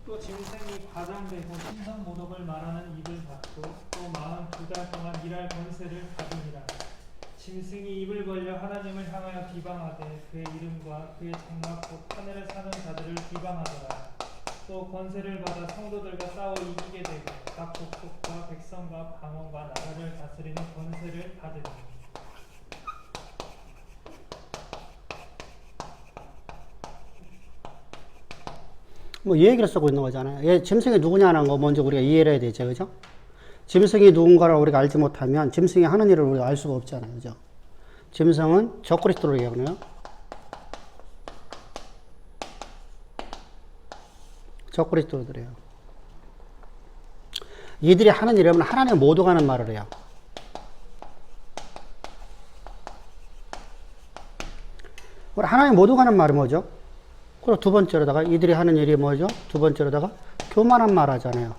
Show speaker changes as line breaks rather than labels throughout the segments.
또 짐승이 과장되고 신성모독을 말하는 입을 닫고 또 42달 동안 일할 권세를 받으니라. 짐승이 입을 벌려 하나님을 향하여 비방하되 그의 이름과 그의 장막 곧 하늘에 사는 자들을 비방하더라. 또 권세를 받아 성도들과 싸워 이기게 되고 각 족속과 백성과 방언과 나라를 다스리는 권세를 받으니.
뭐 이 얘기를 쓰고 있는 거잖아요. 얘 짐승이 누구냐는 거 먼저 우리가 이해를 해야 되죠. 그죠? 짐승이 누군가를 우리가 알지 못하면 짐승이 하는 일을 우리가 알 수가 없잖아요. 그죠? 짐승은 적그리스도로 얘기하거든요. 적그리스도들이에요. 이들이 하는 일이면 하나님 못 오가는 말을 해요. 우리 하나님 못 오가는 말이 뭐죠? 그리고 두 번째로다가 이들이 하는 일이 뭐죠? 두 번째로다가 교만한 말 하잖아요.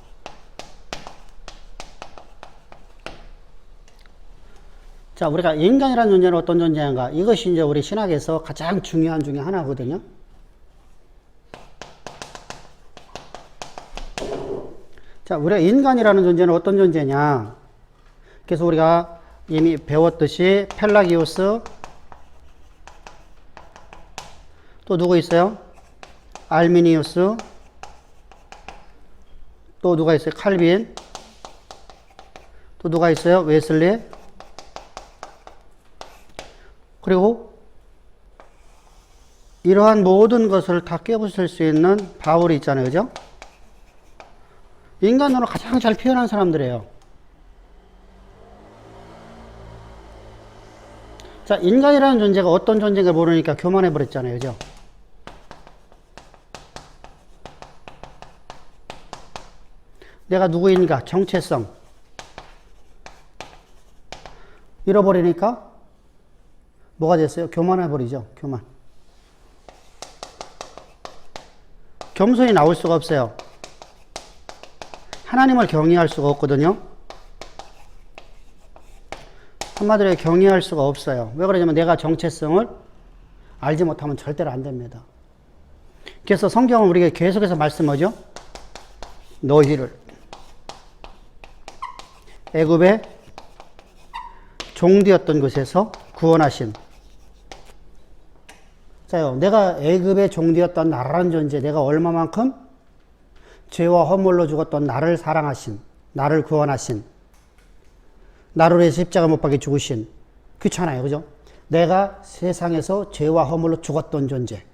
자, 우리가 인간이라는 존재는 어떤 존재인가? 이것이 이제 우리 신학에서 가장 중요한 중에 하나거든요. 자, 우리가 인간이라는 존재는 어떤 존재냐? 그래서 우리가 이미 배웠듯이 펠라기오스, 또 누구 있어요? 알미니우스, 또 누가 있어요? 칼빈, 또 누가 있어요? 웨슬리, 그리고 이러한 모든 것을 다 깨부술 수 있는 바울이 있잖아요. 그죠? 인간으로 가장 잘 표현한 사람들이에요. 자, 인간이라는 존재가 어떤 존재인가 모르니까 교만해 버렸잖아요. 그죠? 내가 누구인가, 정체성. 잃어버리니까 뭐가 됐어요? 교만해 버리죠. 교만. 겸손히 나올 수가 없어요. 하나님을 경외할 수가 없거든요. 한마디로 경외할 수가 없어요. 왜 그러냐면 내가 정체성을 알지 못하면 절대로 안 됩니다. 그래서 성경은 우리에게 계속해서 말씀하죠. 너희를 애굽의 종되었던 것에서 구원하신. 자요, 내가 애굽의 종되었던 나라는 존재, 내가 얼마만큼 죄와 허물로 죽었던 나를 사랑하신, 나를 구원하신, 나를 위해 십자가 못 박혀 죽으신. 그렇잖아요. 그죠? 내가 세상에서 죄와 허물로 죽었던 존재.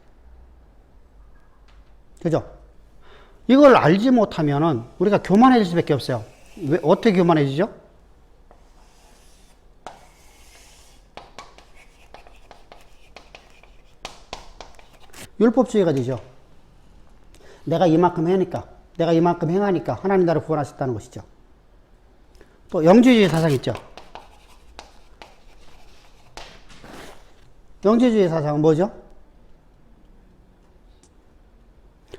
그죠? 이걸 알지 못하면은 우리가 교만해질 수밖에 없어요. 왜, 어떻게 교만해지죠? 율법주의가 되죠. 내가 이만큼 하니까, 내가 이만큼 행하니까 하나님 나를 구원하셨다는 것이죠. 또 영지주의 사상 있죠. 영지주의 사상은 뭐죠?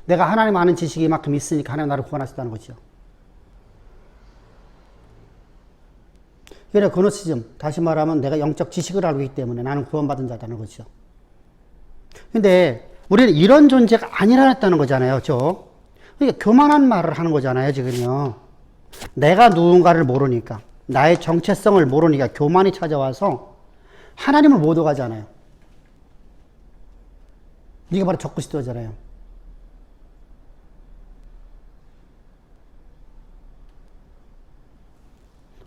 내가 하나님 아는 지식이 이만큼 있으니까 하나님 나를 구원하셨다는 것이죠. 그래, 그노시즘. 다시 말하면 내가 영적 지식을 알고 있기 때문에 나는 구원받은 자다는 것이죠. 근데 우리는 이런 존재가 아니라는 거잖아요. 그렇죠? 그러니까 교만한 말을 하는 거잖아요. 지금요. 내가 누군가를 모르니까, 나의 정체성을 모르니까 교만이 찾아와서 하나님을 못 오가잖아요. 이게 바로 적그리스도잖아요.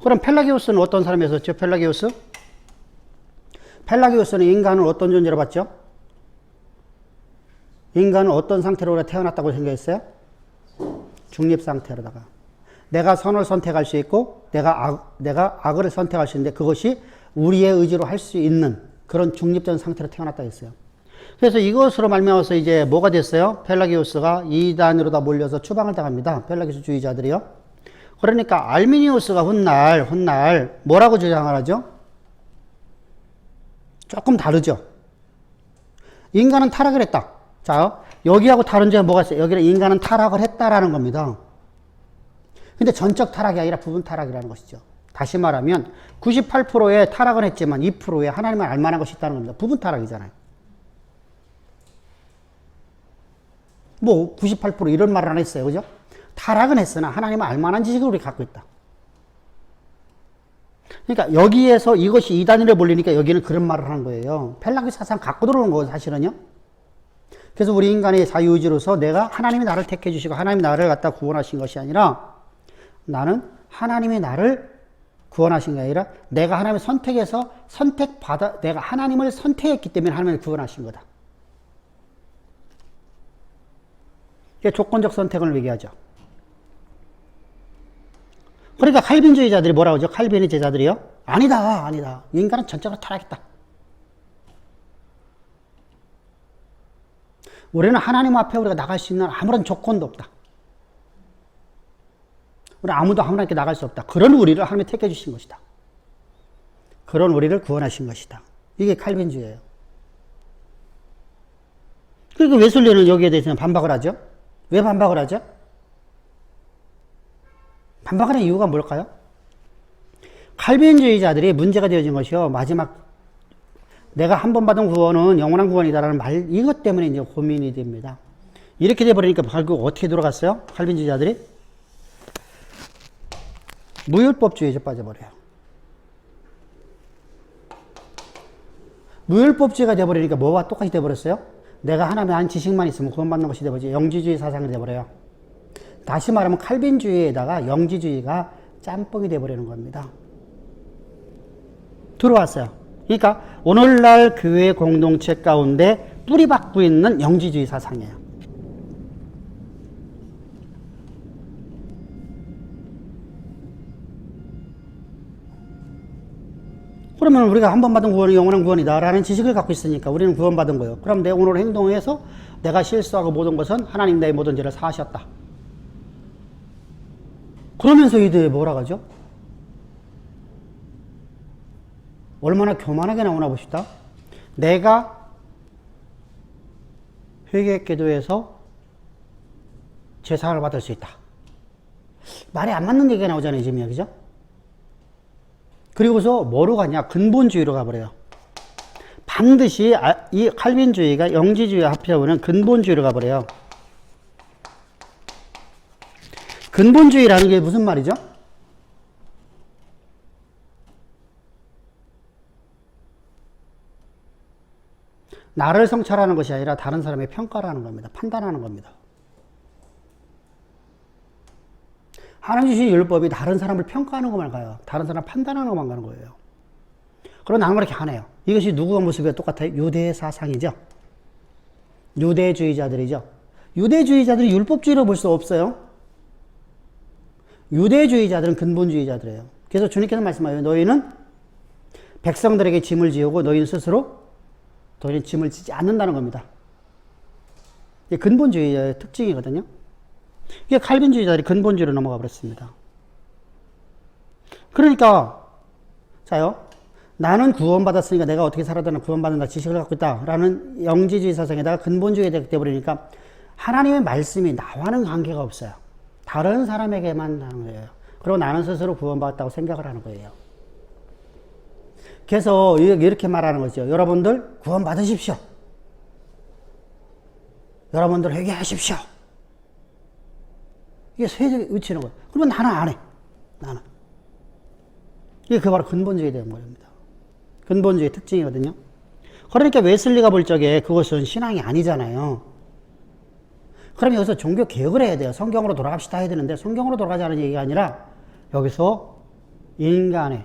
그럼 펠라기오스는 어떤 사람이었었죠? 펠라기오스? 펠라기오스는 인간을 어떤 존재로 봤죠? 인간은 어떤 상태로 태어났다고 생각했어요? 중립 상태로다가. 내가 선을 선택할 수 있고, 내가 악을 선택할 수 있는데, 그것이 우리의 의지로 할 수 있는 그런 중립된 상태로 태어났다 했어요. 그래서 이것으로 말미암아서 이제 뭐가 됐어요? 펠라기오스가 이단으로 다 몰려서 추방을 당합니다. 펠라기오스주의자들이요. 그러니까 알미니우스가 훗날 뭐라고 주장을 하죠? 조금 다르죠. 인간은 타락을 했다. 자, 여기하고 다른 점은 뭐가 있어요? 여기는 인간은 타락을 했다라는 겁니다. 근데 전적 타락이 아니라 부분 타락이라는 것이죠. 다시 말하면 98%의 타락은 했지만 2%의 하나님을 알만한 것이 있다는 겁니다. 부분 타락이잖아요. 뭐 98% 이런 말을 안 했어요. 그죠? 타락은 했으나 하나님은 알만한 지식을 우리 갖고 있다. 그러니까 여기에서 이것이 이단위를 몰리니까 여기는 그런 말을 하는 거예요. 펠라기 사상 갖고 들어오는 거예요, 사실은요. 그래서 우리 인간의 자유의지로서 내가 하나님이 나를 택해 주시고 하나님이 나를 갖다 구원하신 것이 아니라 나는 하나님이 나를 구원하신 게 아니라 내가 하나님을 선택해서 내가 하나님을 선택했기 때문에 하나님을 구원하신 거다. 이게 조건적 선택을 얘기하죠. 그러니까 칼빈주의자들이 뭐라고 하죠? 칼빈의 제자들이요? 아니다. 인간은 전적으로 타락했다. 우리는 하나님 앞에 우리가 나갈 수 있는 아무런 조건도 없다. 우리 아무도 하나님께 나갈 수 없다. 그런 우리를 하나님이 택해 주신 것이다. 그런 우리를 구원하신 것이다. 이게 칼빈주의예요. 그러니까 웨슬리는 여기에 대해서는 반박을 하죠. 왜 반박을 하죠? 반박하는 이유가 뭘까요? 칼빈주의자들이 문제가 되어진 것이요. 마지막 내가 한 번 받은 구원은 영원한 구원이다라는 말, 이것 때문에 이제 고민이 됩니다. 이렇게 돼버리니까 결국 어떻게 돌아갔어요? 칼빈주의자들이? 무율법주의에 빠져버려요. 무율법주의가 돼버리니까 뭐와 똑같이 돼버렸어요? 내가 하나님의 한 지식만 있으면 구원받는 것이 돼버리죠. 영지주의 사상이 돼버려요. 다시 말하면 칼빈주의에다가 영지주의가 짬뽕이 돼버리는 겁니다. 들어왔어요. 그러니까 오늘날 교회 공동체 가운데 뿌리박고 있는 영지주의 사상이에요. 그러면 우리가 한 번 받은 구원이 영원한 구원이다라는 지식을 갖고 있으니까 우리는 구원받은 거예요. 그럼 내 오늘 행동에서 내가 실수하고 모든 것은 하나님 나의 모든 죄를 사하셨다. 그러면서 이들이 뭐라 하죠? 얼마나 교만하게 나오나 봅시다. 내가 회개 기도해서 제사를 받을 수 있다. 말이 안 맞는 얘기가 나오잖아요, 지금 여기죠? 그리고서 뭐로 가냐? 근본주의로 가버려요. 반드시 이 칼빈주의가 영지주의와 합해보면 근본주의로 가버려요. 근본주의라는 게 무슨 말이죠? 나를 성찰하는 것이 아니라 다른 사람의 평가를 하는 겁니다. 판단하는 겁니다. 하나님 주신 율법이 다른 사람을 평가하는 것만 가요. 다른 사람을 판단하는 것만 가는 거예요. 그럼 나는 그렇게 안 해요. 이것이 누구의 모습과 똑같아요? 유대 사상이죠. 유대주의자들이죠. 유대주의자들이 율법주의로 볼 수 없어요. 유대주의자들은 근본주의자들이에요. 그래서 주님께서 말씀하세요. 너희는 백성들에게 짐을 지우고 너희는 스스로 너희는 짐을 지지 않는다는 겁니다. 이게 근본주의의 특징이거든요. 이게 칼빈주의자들이 근본주의로 넘어가 버렸습니다. 그러니까 자요. 나는 구원받았으니까 내가 어떻게 살아도 구원받는다 지식을 갖고 있다라는 영지주의 사상에다가 근본주의가 되어버리니까 하나님의 말씀이 나와는 관계가 없어요. 다른 사람에게만 하는 거예요. 그리고 나는 스스로 구원받았다고 생각을 하는 거예요. 그래서 이렇게 말하는 거죠. 여러분들 구원받으십시오. 여러분들 회개하십시오. 이게 세상에 외치는 거예요. 그러면 나는 안 해. 나는. 이게 바로 근본주의 되는 겁니다. 근본주의 특징이거든요. 그러니까 웨슬리가 볼 적에 그것은 신앙이 아니잖아요. 그럼 여기서 종교 개혁을 해야 돼요. 성경으로 돌아갑시다 해야 되는데 성경으로 돌아가자는 얘기가 아니라 여기서 인간의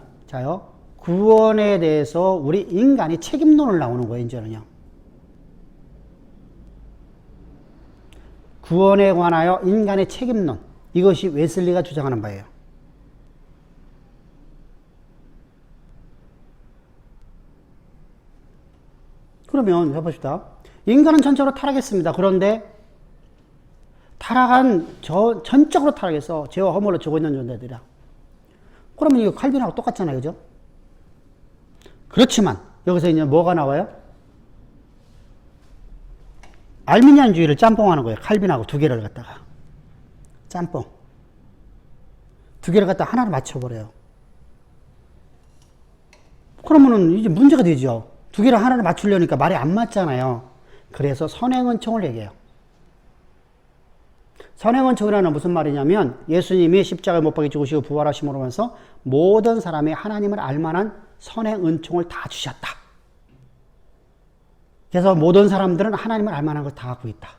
구원에 대해서 우리 인간이 책임론을 나오는 거예요. 이제는요. 구원에 관하여 인간의 책임론. 이것이 웨슬리가 주장하는 바예요. 그러면 해봅시다. 인간은 전적으로 타락했습니다. 그런데 전적으로 타락해서 죄와 허물로 죽어 있는 존재들이라. 그러면 이거 칼빈하고 똑같잖아요. 그죠? 그렇지만 여기서 이제 뭐가 나와요? 알미니안주의를 짬뽕하는 거예요. 칼빈하고 두 개를 갖다가. 짬뽕. 두 개를 갖다가 하나로 맞춰버려요. 그러면은 이제 문제가 되죠. 두 개를 하나로 맞추려니까 말이 안 맞잖아요. 그래서 선행은총을 얘기해요. 선행은총이라는 무슨 말이냐면 예수님이 십자가에 못 박혀 죽으시고 부활하심으로 하면서 모든 사람이 하나님을 알만한 선행은총을 다 주셨다. 그래서 모든 사람들은 하나님을 알만한 걸 다 갖고 있다.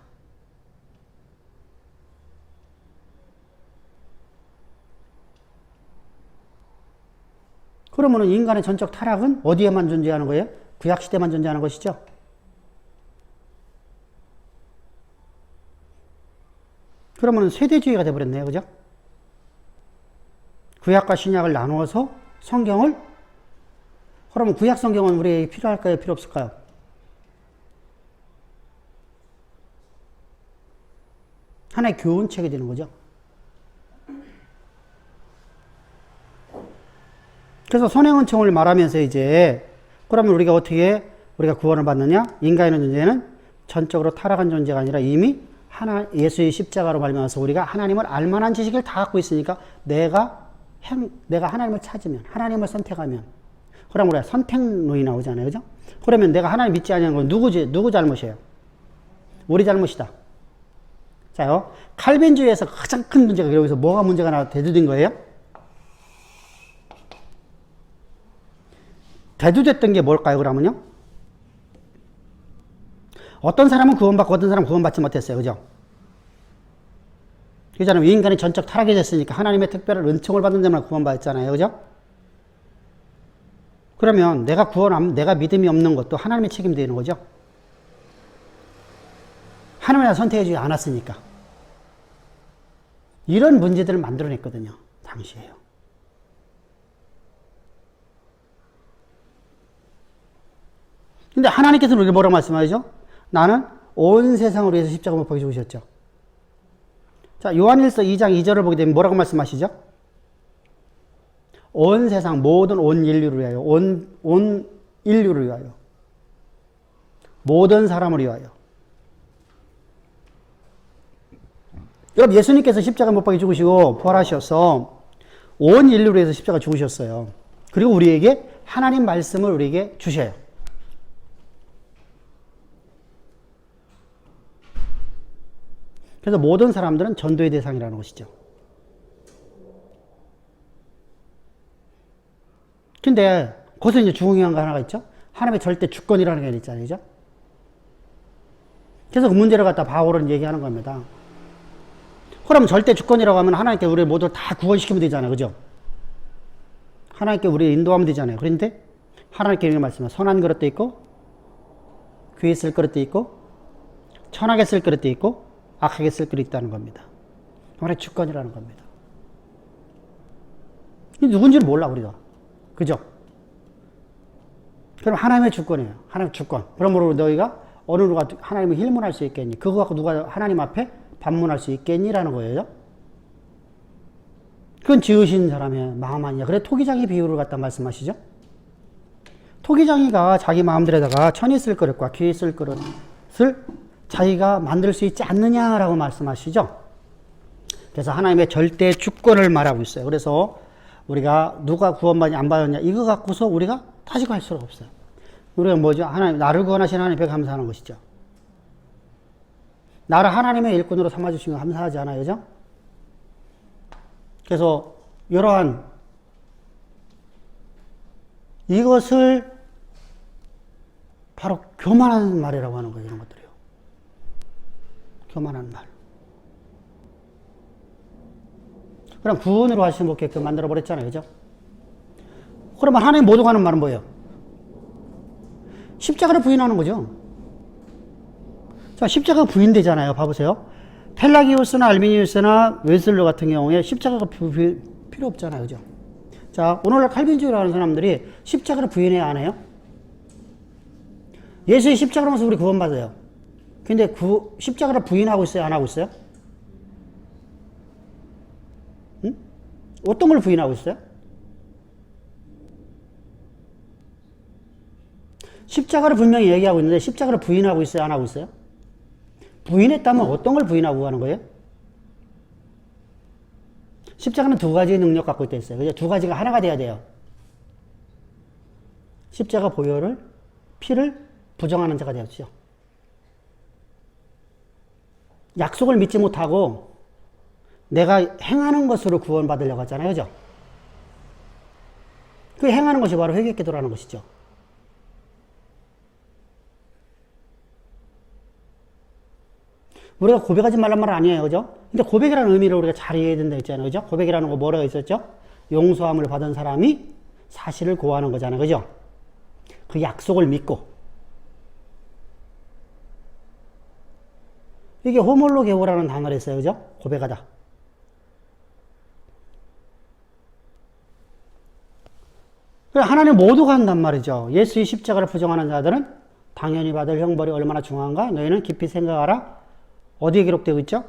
그러면 인간의 전적 타락은 어디에만 존재하는 거예요? 구약시대만 존재하는 것이죠. 그러면 세대주의가 돼버렸네요. 그죠? 구약과 신약을 나누어서 성경을, 그러면 구약 성경은 우리에게 필요할까요? 필요 없을까요? 하나의 교훈책이 되는 거죠. 그래서 선행은총을 말하면서 이제 그러면 우리가 어떻게 우리가 구원을 받느냐? 인간의 존재는 전적으로 타락한 존재가 아니라 이미 예수의 십자가로 말미암아서 우리가 하나님을 알만한 지식을 다 갖고 있으니까 내가 하나님을 찾으면, 하나님을 선택하면, 그럼 우리가 선택론이 나오잖아요. 그죠? 그러면 내가 하나님 믿지 않는 건 누구 잘못이에요? 우리 잘못이다. 자요. 칼빈주의에서 가장 큰 문제가 여기서 뭐가 문제가 나와 대두된 거예요? 대두됐던 게 뭘까요, 그러면요? 어떤 사람은 구원받고 어떤 사람은 구원받지 못했어요. 그죠? 그잖아요. 인간이 전적 타락이 됐으니까 하나님의 특별한 은총을 받는 자만 구원받았잖아요. 그죠? 그러면 내가 믿음이 없는 것도 하나님의 책임이 되는 거죠. 하나님이 선택해주지 않았으니까. 이런 문제들을 만들어냈거든요. 당시에요. 근데 하나님께서는 우리가 뭐라고 말씀하시죠? 나는 온 세상을 위해서 십자가 못 박혀 죽으셨죠. 자, 요한일서 2장 2절을 보게 되면 뭐라고 말씀하시죠? 온 세상, 모든 온 인류를 위하여, 온 인류를 위하여, 모든 사람을 위하여. 여러분, 예수님께서 십자가 못 박혀 죽으시고 부활하셔서 온 인류를 위해서 십자가 죽으셨어요. 그리고 우리에게 하나님 말씀을 우리에게 주셔요. 그래서 모든 사람들은 전도의 대상이라는 것이죠. 근데 거기서 이제 중요한 거 하나가 있죠. 하나님의 절대 주권이라는 게 있잖아요. 그죠? 그래서 그 문제를 갖다 바울은 얘기하는 겁니다. 그러면 절대 주권이라고 하면 하나님께 우리 모두 다 구원시키면 되잖아요. 그죠? 하나님께 우리 인도하면 되잖아요. 그런데 하나님께 이렇게 말씀해요. 선한 그릇도 있고 귀에 쓸 그릇도 있고 천하게 쓸 그릇도 있고 악하게 쓸 그릇이 있다는 겁니다. 하나님의 주권이라는 겁니다. 누군지를 몰라 우리가. 그죠? 그럼 하나님의 주권이에요. 하나님의 주권. 그러므로 너희가 어느 누가 하나님을 힐문할 수 있겠니? 그거 갖고 누가 하나님 앞에 반문할 수 있겠니라는 거예요. 그건 지으신 사람의 마음 아니냐. 그래 토기장이 비유를 갖다 말씀하시죠. 토기장이가 자기 마음대로다가 천이 쓸 그릇과 귀에 쓸 그릇을 자기가 만들 수 있지 않느냐라고 말씀하시죠. 그래서 하나님의 절대 주권을 말하고 있어요. 그래서 우리가 누가 구원받냐 안 받았냐 이거 갖고서 우리가 다시 갈 수가 없어요. 우리가 뭐죠? 하나님, 나를 구원하신 하나님께 감사하는 것이죠. 나를 하나님의 일꾼으로 삼아주시면 감사하지 않아요? 그죠? 그래서 이러한 이것을 바로 교만한 말이라고 하는 거예요. 이런 것들이요. 교만한 말. 그럼 구원으로 하시는 분께 만들어버렸잖아요. 그죠? 그러면 하나님 모두가 하는 말은 뭐예요? 십자가를 부인하는 거죠. 자, 십자가가 부인되잖아요. 봐보세요. 펠라기우스나 알미니우스나 웨슬러 같은 경우에 십자가가 필요 없잖아요. 그죠? 자, 오늘날 칼빈주의를 하는 사람들이 십자가를 부인해야 안 해요? 예수의 십자가로 하면서 우리 구원받아요. 근데 십자가를 부인하고 있어요? 안 하고 있어요? 응? 어떤 걸 부인하고 있어요? 십자가를 분명히 얘기하고 있는데 십자가를 부인하고 있어요? 안 하고 있어요? 부인했다면 어떤 걸 부인하고 하는 거예요? 십자가는 두 가지의 능력 갖고 있다 했어요. 두 가지가 하나가 돼야 돼요. 십자가 보혈을, 피를 부정하는 자가 되었죠. 약속을 믿지 못하고 내가 행하는 것으로 구원받으려고 하잖아요. 그죠? 그 행하는 것이 바로 회개기도라는 것이죠. 우리가 고백하지 말란 말은 아니에요. 그죠? 근데 고백이라는 의미를 우리가 잘 이해해야 된다 했잖아요. 그죠? 고백이라는 거 뭐라고 했었죠? 용서함을 받은 사람이 사실을 고하는 거잖아요. 그죠? 그 약속을 믿고. 이게 호몰로게오라는 단어를 했어요. 그죠? 고백하다. 하나님 모두가 한단 말이죠. 예수의 십자가를 부정하는 자들은 당연히 받을 형벌이 얼마나 중요한가? 너희는 깊이 생각하라. 어디에 기록되어 있죠?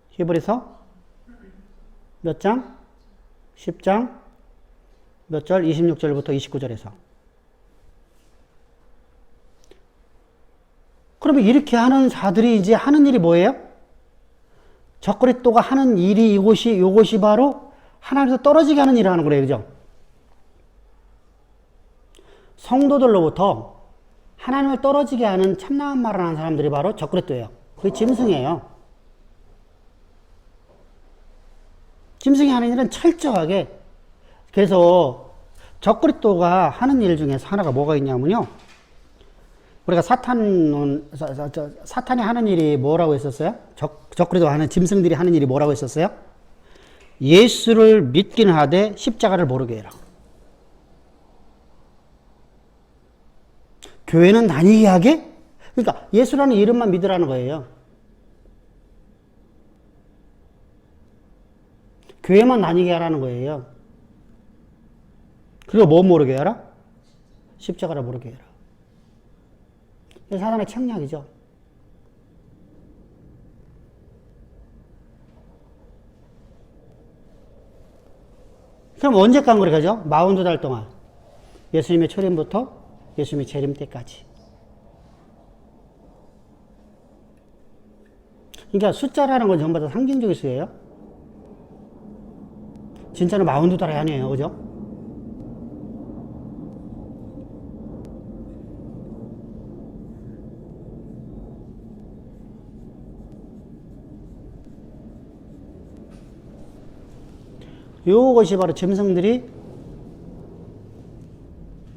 히브리서 몇 장? 10장 몇 절? 26절부터 29절에서. 그러면 이렇게 하는 자들이 이제 하는 일이 뭐예요? 적그리스도가 하는 일이 이것이 바로 하나님에서 떨어지게 하는 일을 하는 거예요. 그죠? 성도들로부터 하나님을 떨어지게 하는 참나한 말을 하는 사람들이 바로 적그리스도예요. 그게 짐승이에요. 짐승이 하는 일은 철저하게. 그래서 적그리스도가 하는 일 중에서 하나가 뭐가 있냐면요. 우리가 사탄이 하는 일이 뭐라고 했었어요? 적그리스도가 하는 짐승들이 하는 일이 뭐라고 했었어요? 예수를 믿기는 하되 십자가를 모르게 해라. 교회는 다니게 하게? 그러니까 예수라는 이름만 믿으라는 거예요. 교회만 다니게 하라는 거예요. 그리고 뭐 모르게 하라? 십자가를 모르게 해라. 사단의 책략이죠. 그럼 언제까지 그렇게 하죠? 42달 동안. 예수님의 초림부터 예수님의 재림 때까지. 그러니까 숫자라는 건 전부 다 상징적일 수예요. 진짜는 42달이 아니에요. 그죠? 요것이 바로 짐승들이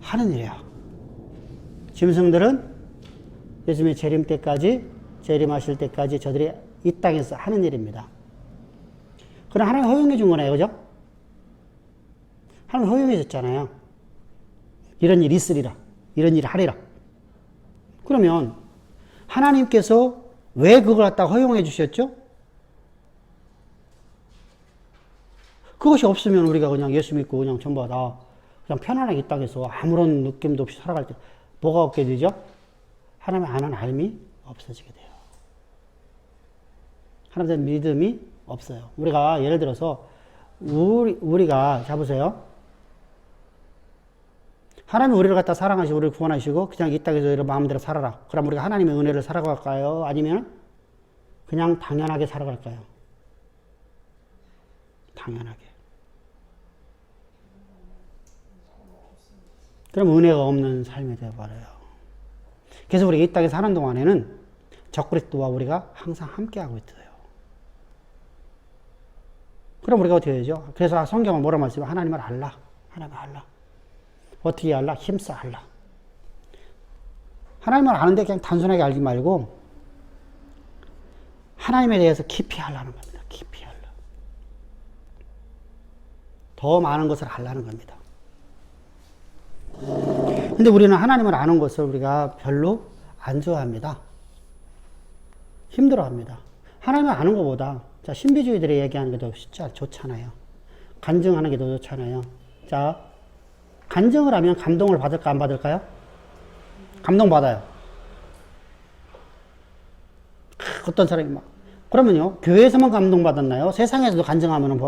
하는 일이야. 짐승들은 예수님의 재림 때까지, 재림하실 때까지 저들이 이 땅에서 하는 일입니다. 그럼 하나님 허용해 준 거네요. 그죠? 하나님 허용해 줬잖아요. 이런 일이 있으리라. 이런 일을 하리라. 그러면 하나님께서 왜 그걸 갖다가 허용해 주셨죠? 그것이 없으면 우리가 그냥 예수 믿고 그냥 전부 다 그냥 편안하게 이 땅에서 아무런 느낌도 없이 살아갈 때 뭐가 없게 되죠? 하나님을 아는 알미 없어지게 돼요. 하나님에 대한 믿음이 없어요. 우리가 예를 들어서 우리가 잡으세요. 하나님이 우리를 갖다 사랑하시고 우리를 구원하시고 그냥 이 땅에서 이런 마음대로 살아라. 그럼 우리가 하나님의 은혜를 살아갈까요? 아니면 그냥 당연하게 살아갈까요? 당연하게. 그럼 은혜가 없는 삶이 되어버려요. 그래서 우리가 이 땅에 사는 동안에는 적그리스도와 우리가 항상 함께하고 있어요. 그럼 우리가 어떻게 되죠? 그래서 성경은 뭐라 말씀해요? 하나님을 알라. 하나님을 알라. 어떻게 알라? 힘써 알라. 하나님을 아는데 그냥 단순하게 알지 말고 하나님에 대해서 깊이 알라는 겁니다. 깊이 알라. 더 많은 것을 알라는 겁니다. 근데 우리는 하나님을 아는 것을 우리가 별로 안 좋아합니다. 힘들어합니다. 하나님을 아는 것보다 자 신비주의들이 얘기하는 게 더 진짜 좋잖아요. 간증하는 게 더 좋잖아요. 자 간증을 하면 감동을 받을까 안 받을까요? 감동 받아요. 어떤 사람이 막 그러면요 교회에서만 감동 받았나요? 세상에서도 간증하면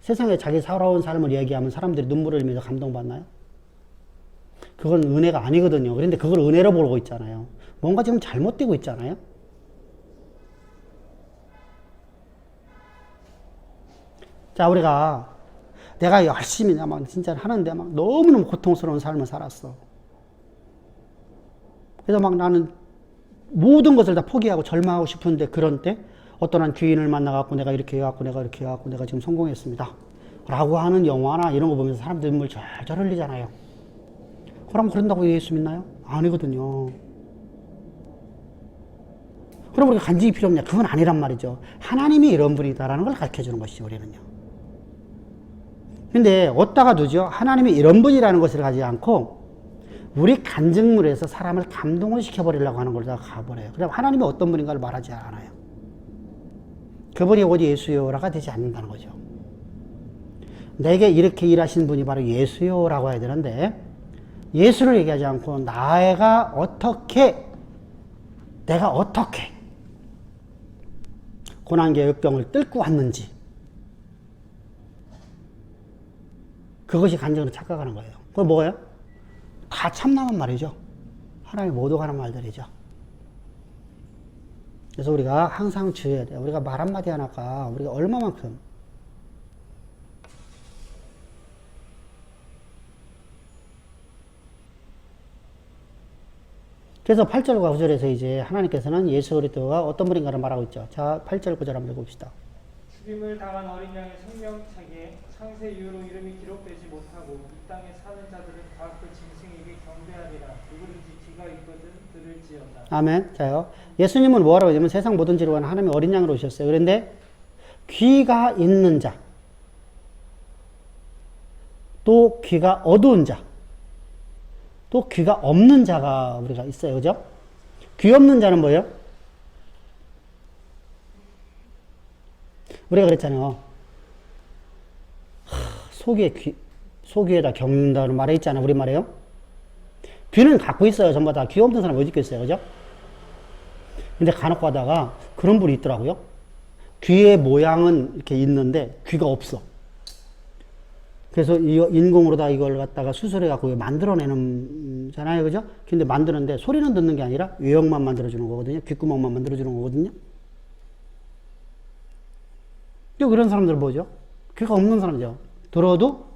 세상에 자기 살아온 삶을 얘기하면 사람들이 눈물을 흘리면서 감동 받나요? 그건 은혜가 아니거든요. 그런데 그걸 은혜로 보고 있잖아요. 뭔가 지금 잘못되고 있잖아요. 자, 우리가 내가 열심히 막 진짜 하는데 막 너무너무 고통스러운 삶을 살았어. 그래서 막 나는 모든 것을 다 포기하고 절망하고 싶은데 그런 때 어떤 한 귀인을 만나갖고 내가 이렇게 해갖고 내가 이렇게 해갖고 내가 지금 성공했습니다. 라고 하는 영화나 이런 거 보면서 사람들 눈물 절절 흘리잖아요. 그럼 그런다고 예수 믿나요? 아니거든요. 그럼 우리가 간증이 필요 없냐? 그건 아니란 말이죠. 하나님이 이런 분이다라는 걸 가르쳐 주는 것이죠, 우리는요. 근데 어디다가 두죠? 하나님이 이런 분이라는 것을 가지 않고 우리 간증물에서 사람을 감동을 시켜버리려고 하는 걸다 가버려요. 그럼 하나님이 어떤 분인가를 말하지 않아요. 그분이 오직 예수요라가 되지 않는다는 거죠. 내게 이렇게 일하신 분이 바로 예수요라고 해야 되는데 예수를 얘기하지 않고 내가 어떻게 고난과 역병을 뚫고 왔는지 그것이 간증으로 착각하는 거예요. 그건 뭐예요? 다 참나만 말이죠. 하나님 못 오가는 말들이죠. 그래서 우리가 항상 주의해야 돼요. 우리가 말 한마디 하나가 우리가 얼마만큼 그래서 8절과 9절에서 이제 하나님께서는 예수 그리스도가 어떤 분인가를 말하고 있죠. 자, 8절 9절 한번 읽어봅시다.
죽임을 당한 어린 양의 생명책에 창세 이후로 이름이 기록되지 못하고 이 땅에 사는 자들은 다 그 짐승에게 경배하리라. 누구든지 귀가 있거든 들을지어다.
아멘. 자요. 예수님은 뭐라고 하냐면 세상 모든 지를 위한 하나님의 어린 양으로 오셨어요. 그런데 귀가 있는 자, 또 귀가 어두운 자, 또 귀가 없는 자가 우리가 있어요. 그죠? 귀 없는 자는 뭐예요? 우리가 그랬잖아요. 소귀에다 겪는다는 말에 있잖아요. 우리말에요. 귀는 갖고 있어요. 전부 다. 귀 없는 사람 어디 있겠어요. 그죠? 근데 간혹 가다가 그런 분이 있더라고요. 귀의 모양은 이렇게 있는데 귀가 없어. 그래서 인공으로 다 이걸 갖다가 수술해갖고 만들어내는 잖아요. 그죠? 근데 만드는데 소리는 듣는 게 아니라 외형만 만들어주는 거거든요. 귓구멍만 만들어주는 거거든요. 또 그런 사람들 뭐죠? 귀가 없는 사람이죠. 들어도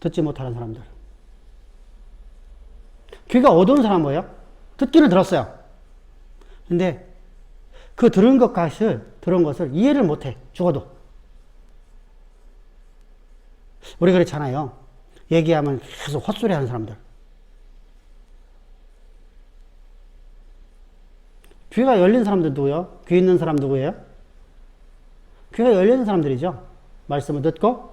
듣지 못하는 사람들. 귀가 어두운 사람은 뭐예요? 듣기는 들었어요. 근데 그 들은 것을 이해를 못해. 죽어도. 우리 그렇잖아요. 얘기하면 계속 헛소리 하는 사람들. 귀가 열린 사람들 누구예요? 귀 있는 사람 누구예요? 귀가 열린 사람들이죠. 말씀을 듣고.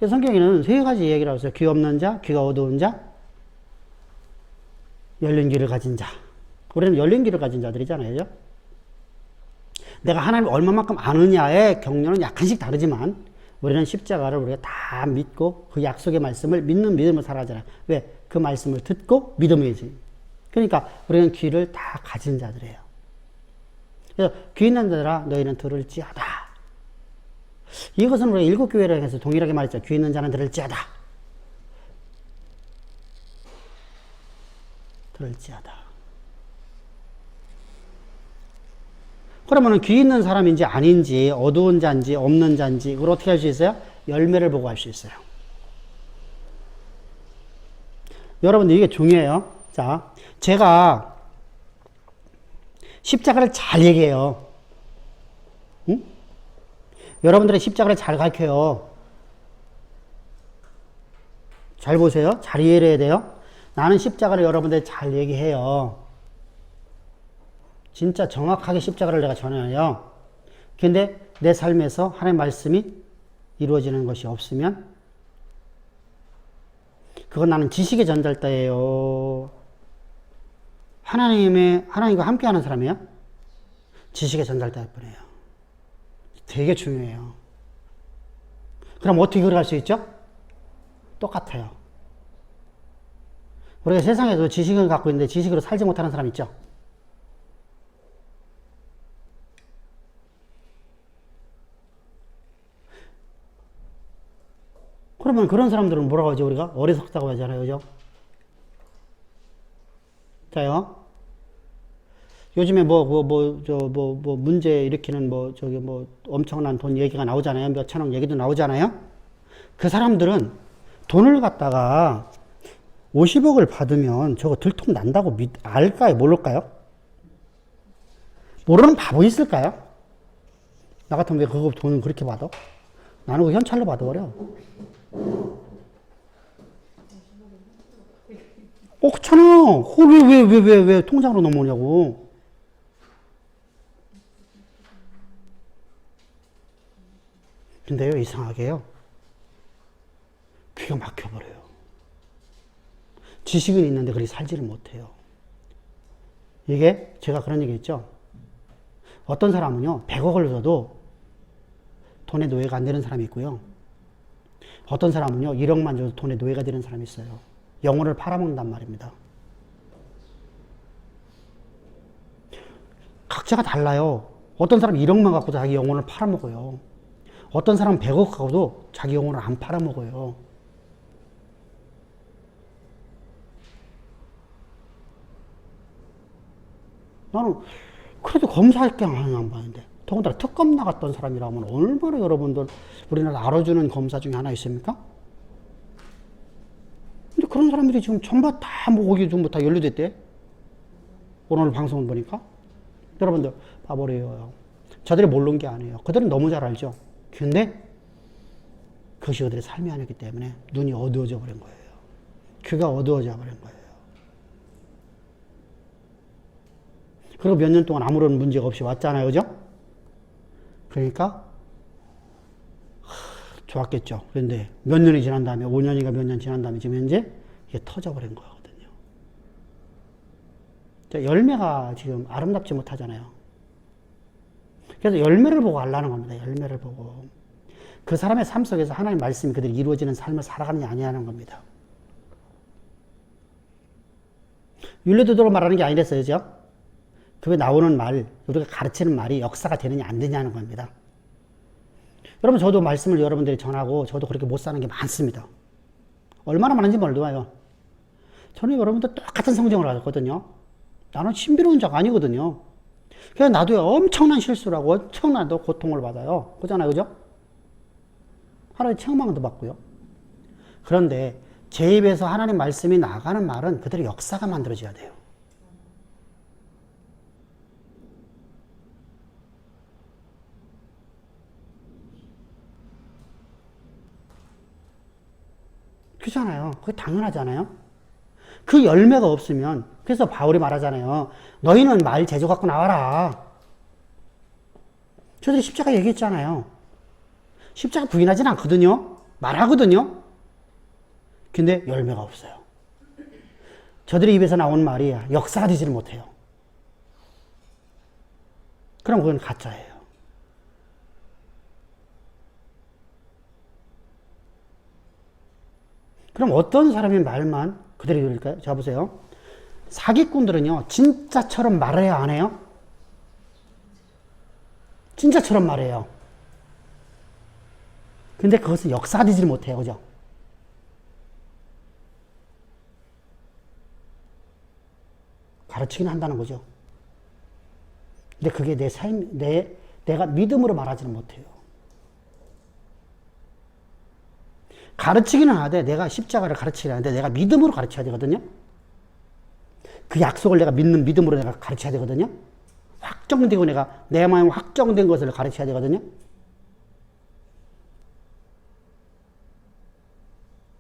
성경에는 세 가지 얘기를 하고 있어요. 귀 없는 자, 귀가 어두운 자, 열린 귀를 가진 자. 우리는 열린 귀를 가진 자들이잖아요. 그죠? 내가 하나님을 얼마만큼 아느냐의 경륜은 약간씩 다르지만 우리는 십자가를 우리가 다 믿고 그 약속의 말씀을 믿는 믿음을 살아가잖아요. 왜? 그 말씀을 듣고 믿음이지. 그러니까 우리는 귀를 다 가진 자들이에요. 그래서 귀 있는 자들아 너희는 들을지어다. 이것은 우리가 일곱 교회를 해서 동일하게 말했죠. 귀 있는 자는 들을지어다. 들을지어다. 그러면 귀 있는 사람인지 아닌지 어두운 자인지 없는 자인지 그걸 어떻게 할 수 있어요? 열매를 보고 할 수 있어요. 여러분들 이게 중요해요. 자, 제가 십자가를 잘 얘기해요. 응? 여러분들의 십자가를 잘 가르쳐요. 잘 보세요. 잘 이해를 해야 돼요. 나는 십자가를 여러분들 잘 얘기해요. 진짜 정확하게 십자가를 내가 전해요. 근데 내 삶에서 하나님의 말씀이 이루어지는 것이 없으면 그건 나는 지식의 전달자예요. 하나님과 함께하는 사람이에요. 지식의 전달자일 뿐이에요. 되게 중요해요. 그럼 어떻게 그럴 수 있죠? 똑같아요. 우리가 세상에도 지식을 갖고 있는데 지식으로 살지 못하는 사람 있죠? 그러면 그런 사람들은 뭐라고 하죠? 우리가 어리석다고 하잖아요. 그죠? 자요. 요즘에 문제 일으키는 엄청난 돈 얘기가 나오잖아요. 몇 천억 얘기도 나오잖아요. 그 사람들은 돈을 갖다가 50억을 받으면 저거 들통 난다고 알까요? 모를까요? 모르는 바보 있을까요? 나 같으면 왜 그거 돈을 그렇게 받아? 나는 그 현찰로 받아버려. 그렇잖아. 그걸 왜 통장으로 넘어오냐고. 근데요, 이상하게요. 귀가 막혀버려요. 지식은 있는데 그리 살지를 못해요. 이게 제가 그런 얘기 했죠. 어떤 사람은요, 100억을 줘도 돈의 노예가 안 되는 사람이 있고요. 어떤 사람은요, 1억만 줘도 돈의 노예가 되는 사람이 있어요. 영혼을 팔아먹는단 말입니다. 각자가 달라요. 어떤 사람은 1억만 갖고도 자기 영혼을 팔아먹어요. 어떤 사람은 100억 갖고도 자기 영혼을 안 팔아먹어요. 나는 그래도 검사할 게 안 봤는데, 더군다나 특검 나갔던 사람이라면 얼마나 여러분들 우리나라 알아주는 검사 중에 하나 있습니까? 근데 그런 사람들이 지금 전부 다 뭐 거기 전부 다 연루됐대. 오늘 방송을 보니까. 여러분들 봐버려요. 저들이 모르는 게 아니에요. 그들은 너무 잘 알죠. 근데 그것이 그들의 삶이 아니기 때문에 눈이 어두워져 버린 거예요. 귀가 어두워져 버린 거예요. 그리고 몇 년 동안 아무런 문제가 없이 왔잖아요. 그죠? 그러니까 좋았겠죠. 그런데 몇 년이 지난 다음에 5년인가 몇 년 지난 다음에 지금 현재 이게 터져버린 거거든요. 열매가 지금 아름답지 못하잖아요. 그래서 열매를 보고 알라는 겁니다. 열매를 보고. 그 사람의 삶 속에서 하나님 말씀이 그들이 이루어지는 삶을 살아가느냐 아니냐는 겁니다. 윤리도덕으로 말하는 게 아니랬어요. 그죠? 그게 나오는 말, 우리가 가르치는 말이 역사가 되느냐 안 되냐는 겁니다. 여러분, 저도 말씀을 여러분들이 전하고 저도 그렇게 못 사는 게 많습니다. 얼마나 많은지 몰라요. 저는 여러분들 똑같은 성경을 알거든요. 나는 신비로운 자가 아니거든요. 그래서 나도 엄청난 실수를 하고 엄청난 고통을 받아요. 그잖아요. 그죠? 하나님 책망도 받고요. 그런데 제 입에서 하나님 말씀이 나가는 말은 그들의 역사가 만들어져야 돼요. 그잖아요. 그게 당연하잖아요. 그 열매가 없으면, 그래서 바울이 말하잖아요. 너희는 말 제조 갖고 나와라. 저들이 십자가 얘기했잖아요. 십자가 부인하진 않거든요. 말하거든요. 근데 열매가 없어요. 저들의 입에서 나온 말이 역사가 되지를 못해요. 그럼 그건 가짜예요. 그럼 어떤 사람의 말만 그대로 들을까요? 자, 보세요. 사기꾼들은요, 진짜처럼 말해야 안 해요? 진짜처럼 말해요. 근데 그것은 역사가 되지 못해요. 그죠? 가르치긴 한다는 거죠. 근데 그게 내 삶, 내가 믿음으로 말하지는 못해요. 가르치기는 하되 내가 십자가를 가르치긴 하는데 내가 믿음으로 가르쳐야 되거든요. 그 약속을 내가 믿는 믿음으로 내가 가르쳐야 되거든요. 확정되고 내가 내 마음에 확정된 것을 가르쳐야 되거든요.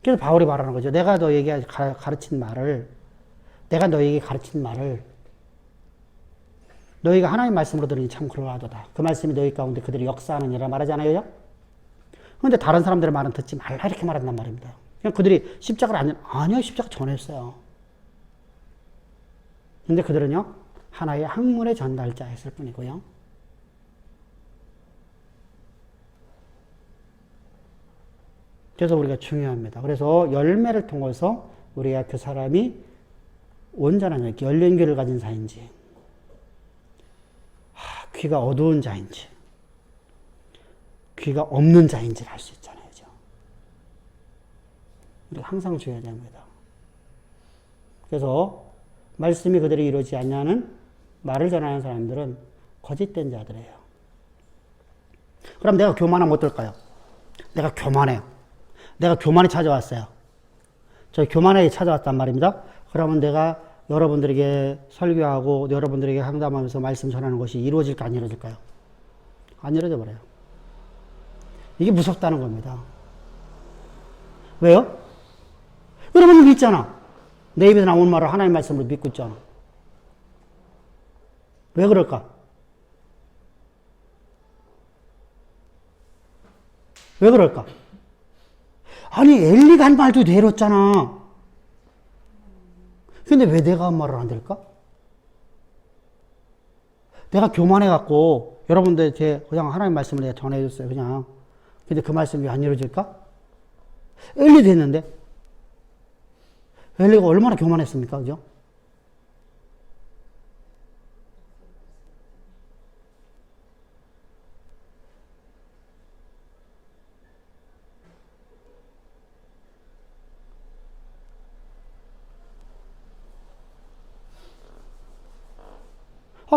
그래서 바울이 말하는 거죠. 내가 너에게 가르친 말을, 내가 너에게 가르친 말을 너희가 하나님 말씀으로 들으니 참 그러하도다. 그 말씀이 너희 가운데 그들이 역사하느니라 말하잖아요. 그런데 다른 사람들의 말은 듣지 말라 이렇게 말한단 말입니다. 그냥 그들이 십자가를 아니요, 십자가 전했어요. 근데 그들은요, 하나의 학문의 전달자였을 뿐이고요. 그래서 우리가 중요합니다. 그래서 열매를 통해서 우리가 그 사람이 온전한 열린 귀를 가진 자인지, 귀가 어두운 자인지, 귀가 없는 자인지를 알 수 있잖아요. 그죠? 우리가 항상 줘야 됩니다. 그래서 말씀이 그대로 이루어지지 않냐는 말을 전하는 사람들은 거짓된 자들이에요. 그럼 내가 교만하면 어떨까요? 내가 교만해요. 내가 교만히 찾아왔어요. 저 교만하게 찾아왔단 말입니다. 그러면 내가 여러분들에게 설교하고 여러분들에게 상담하면서 말씀 전하는 것이 이루어질까 안 이루어질까요? 안 이루어져 버려요. 이게 무섭다는 겁니다. 왜요? 여러분은 믿잖아. 내 입에서 나오는 말을 하나님 말씀으로 믿고 있잖아. 왜 그럴까? 왜 그럴까? 아니 엘리가 한 말도 내렸잖아. 근데 왜 내가 한 말을 안 들을까? 내가 교만해갖고 여러분들한테 그냥 하나님 말씀을 내가 전해줬어요. 그냥. 근데 그 말씀이 안 이루어질까? 엘리도 했는데. 엘리가 얼마나 교만했습니까? 그죠?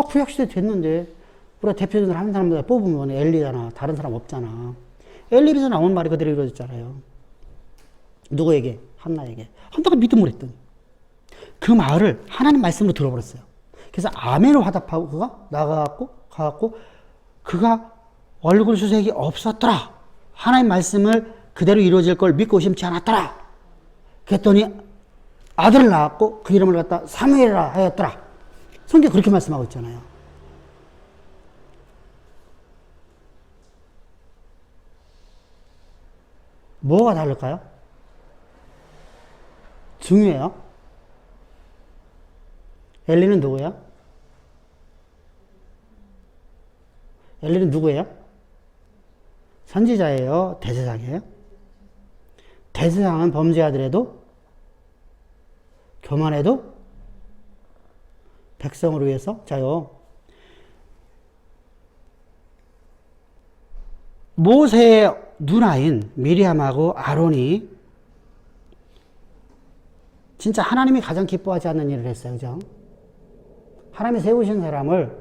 구약시대 됐는데, 우리가 대표적으로 한 사람들 뽑으면 엘리잖아. 다른 사람 없잖아. 엘리에서 나온 말이 그대로 이루어졌잖아요. 누구에게? 한나에게. 한나가 믿음을 했더니. 그 말을 하나님 말씀으로 들어버렸어요. 그래서 아멘으로 화답하고, 그가 가갖고, 그가 얼굴 수색이 없었더라. 하나님 말씀을 그대로 이루어질 걸 믿고 심지 않았더라. 그랬더니 아들을 낳았고, 그 이름을 갖다 사무엘이라 하였더라. 성경 그렇게 말씀하고 있잖아요. 뭐가 다를까요? 중요해요. 엘리는 누구예요? 엘리는 누구예요? 선지자예요? 대제사장이에요? 대제사장은 범죄하더라도 교만해도 백성을 위해서 자요. 모세의 누나인 미리암하고 아론이 진짜 하나님이 가장 기뻐하지 않는 일을 했어요. 그죠? 하나님이 세우신 사람을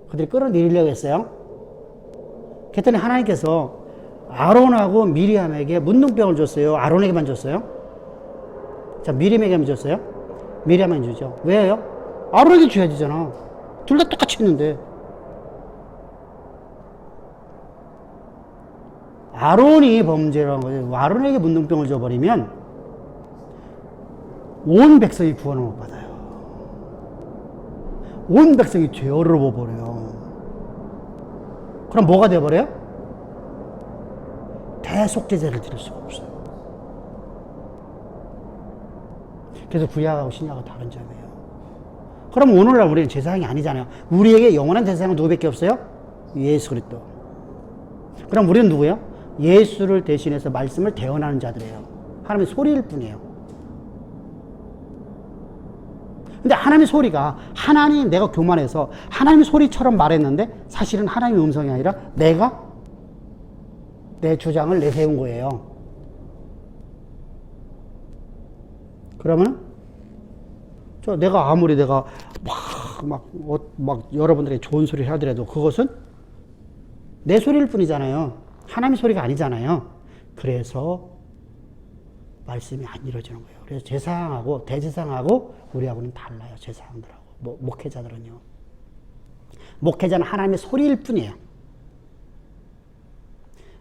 그들이 끌어내리려고 했어요. 그랬더니 하나님께서 아론하고 미리암에게 문둥병을 줬어요. 아론에게만 줬어요? 자, 미리암에게만 줬어요? 미리암만 주죠. 왜요? 아론에게 줘야 되잖아. 둘 다 똑같이 했는데. 아론이 범죄라는 거죠. 아론에게 문둥병을 줘버리면 온 백성이 구원을 못 받아요. 온 백성이 죄를 벗어버려요. 그럼 뭐가 돼버려요? 대속제제를 드릴 수가 없어요. 그래서 구약하고 신약은 다른 점이에요. 그럼 오늘날 우리는 제사장이 아니잖아요. 우리에게 영원한 제사장은 누구밖에 없어요? 예수 그리스도. 그럼 우리는 누구예요? 예수를 대신해서 말씀을 대언하는 자들이에요. 하나님의 소리일 뿐이에요. 근데 하나님의 소리가 하나님 내가 교만해서 하나님의 소리처럼 말했는데 사실은 하나님의 음성이 아니라 내가 내 주장을 내세운 거예요. 그러면 내가 아무리 내가 막 여러분들에게 좋은 소리를 하더라도 그것은 내 소리일 뿐이잖아요. 하나님의 소리가 아니잖아요. 그래서 말씀이 안 이루어지는 거예요. 그래서 제사장하고 대제사장하고 우리하고는 달라요. 제사장들하고 목회자들은요. 목회자는 하나님의 소리일 뿐이에요.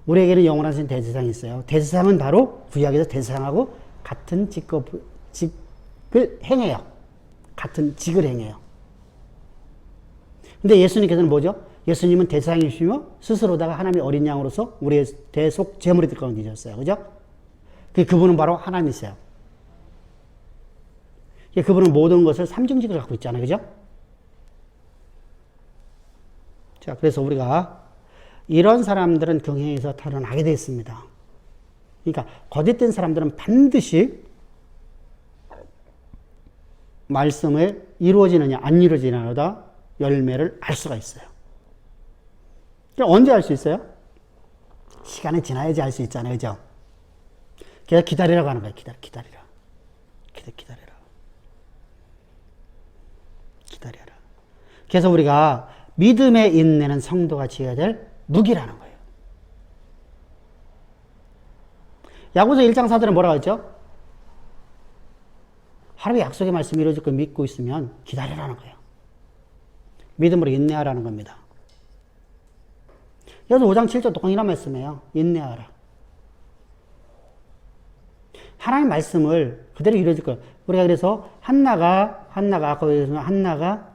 우리에게는 영원하신 대제사장이 있어요. 대제사장은 바로 구약에서 대제사장하고 같은 직을 행해요. 같은 직을 행해요. 근데 예수님께서는 뭐죠? 예수님은 대제사장이시며 스스로다가 하나님의 어린 양으로서 우리의 대속 제물이 될 것을 믿으셨어요. 그죠? 그분은 바로 하나님이세요. 그분은 모든 것을 삼중직을 갖고 있잖아요. 그죠? 자, 그래서 우리가 이런 사람들은 경향에서 탈환하게 되어 있습니다. 그러니까 거짓된 사람들은 반드시 말씀을 이루어지느냐 안 이루어지느냐보다 열매를 알 수가 있어요. 언제 알 수 있어요? 시간이 지나야지 알 수 있잖아요. 그죠? 그래서 기다리라고 하는 거예요. 기다리라. 그래서 우리가 믿음에 인내는 성도가 지어야 될 무기라는 거예요. 야고보서 1장 4절에 뭐라고 했죠? 하나님의 약속의 말씀이 이루어질 걸 믿고 있으면 기다리라는 거예요. 믿음으로 인내하라는 겁니다. 여기서 5장 7절 동일한 말씀이에요. 인내하라. 하나님의 말씀을 그대로 이루어질 거예요. 우리가 그래서 한나가 아까 얘기했지만 한나가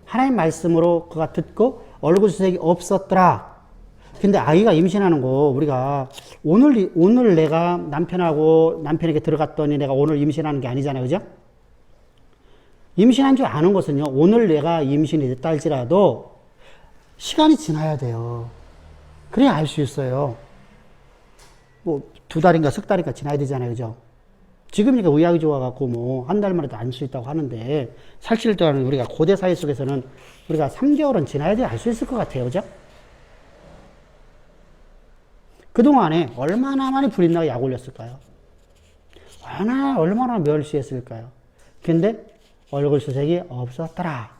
하나님의 말씀으로 그가 듣고 얼굴 수색이 없었더라. 근데 아이가 임신하는 거 우리가 오늘 내가 남편에게 들어갔더니 내가 오늘 임신하는 게 아니잖아요. 그죠? 임신한 줄 아는 것은요. 오늘 내가 임신이 됐다 할지라도 시간이 지나야 돼요. 그래야 알 수 있어요. 뭐 2달인가 석 달인가 지나야 되잖아요. 그죠? 지금이니까 의학이 좋아갖고 뭐 한 달 만에도 알 수 있다고 하는데 사실은 우리가 고대 사회 속에서는 우리가 3개월은 지나야 돼 알 수 있을 것 같아요. 그죠? 그동안에 얼마나 많이 불이 나고 약 올렸을까요? 얼마나 멸시했을까요? 근데 얼굴 수색이 없었더라.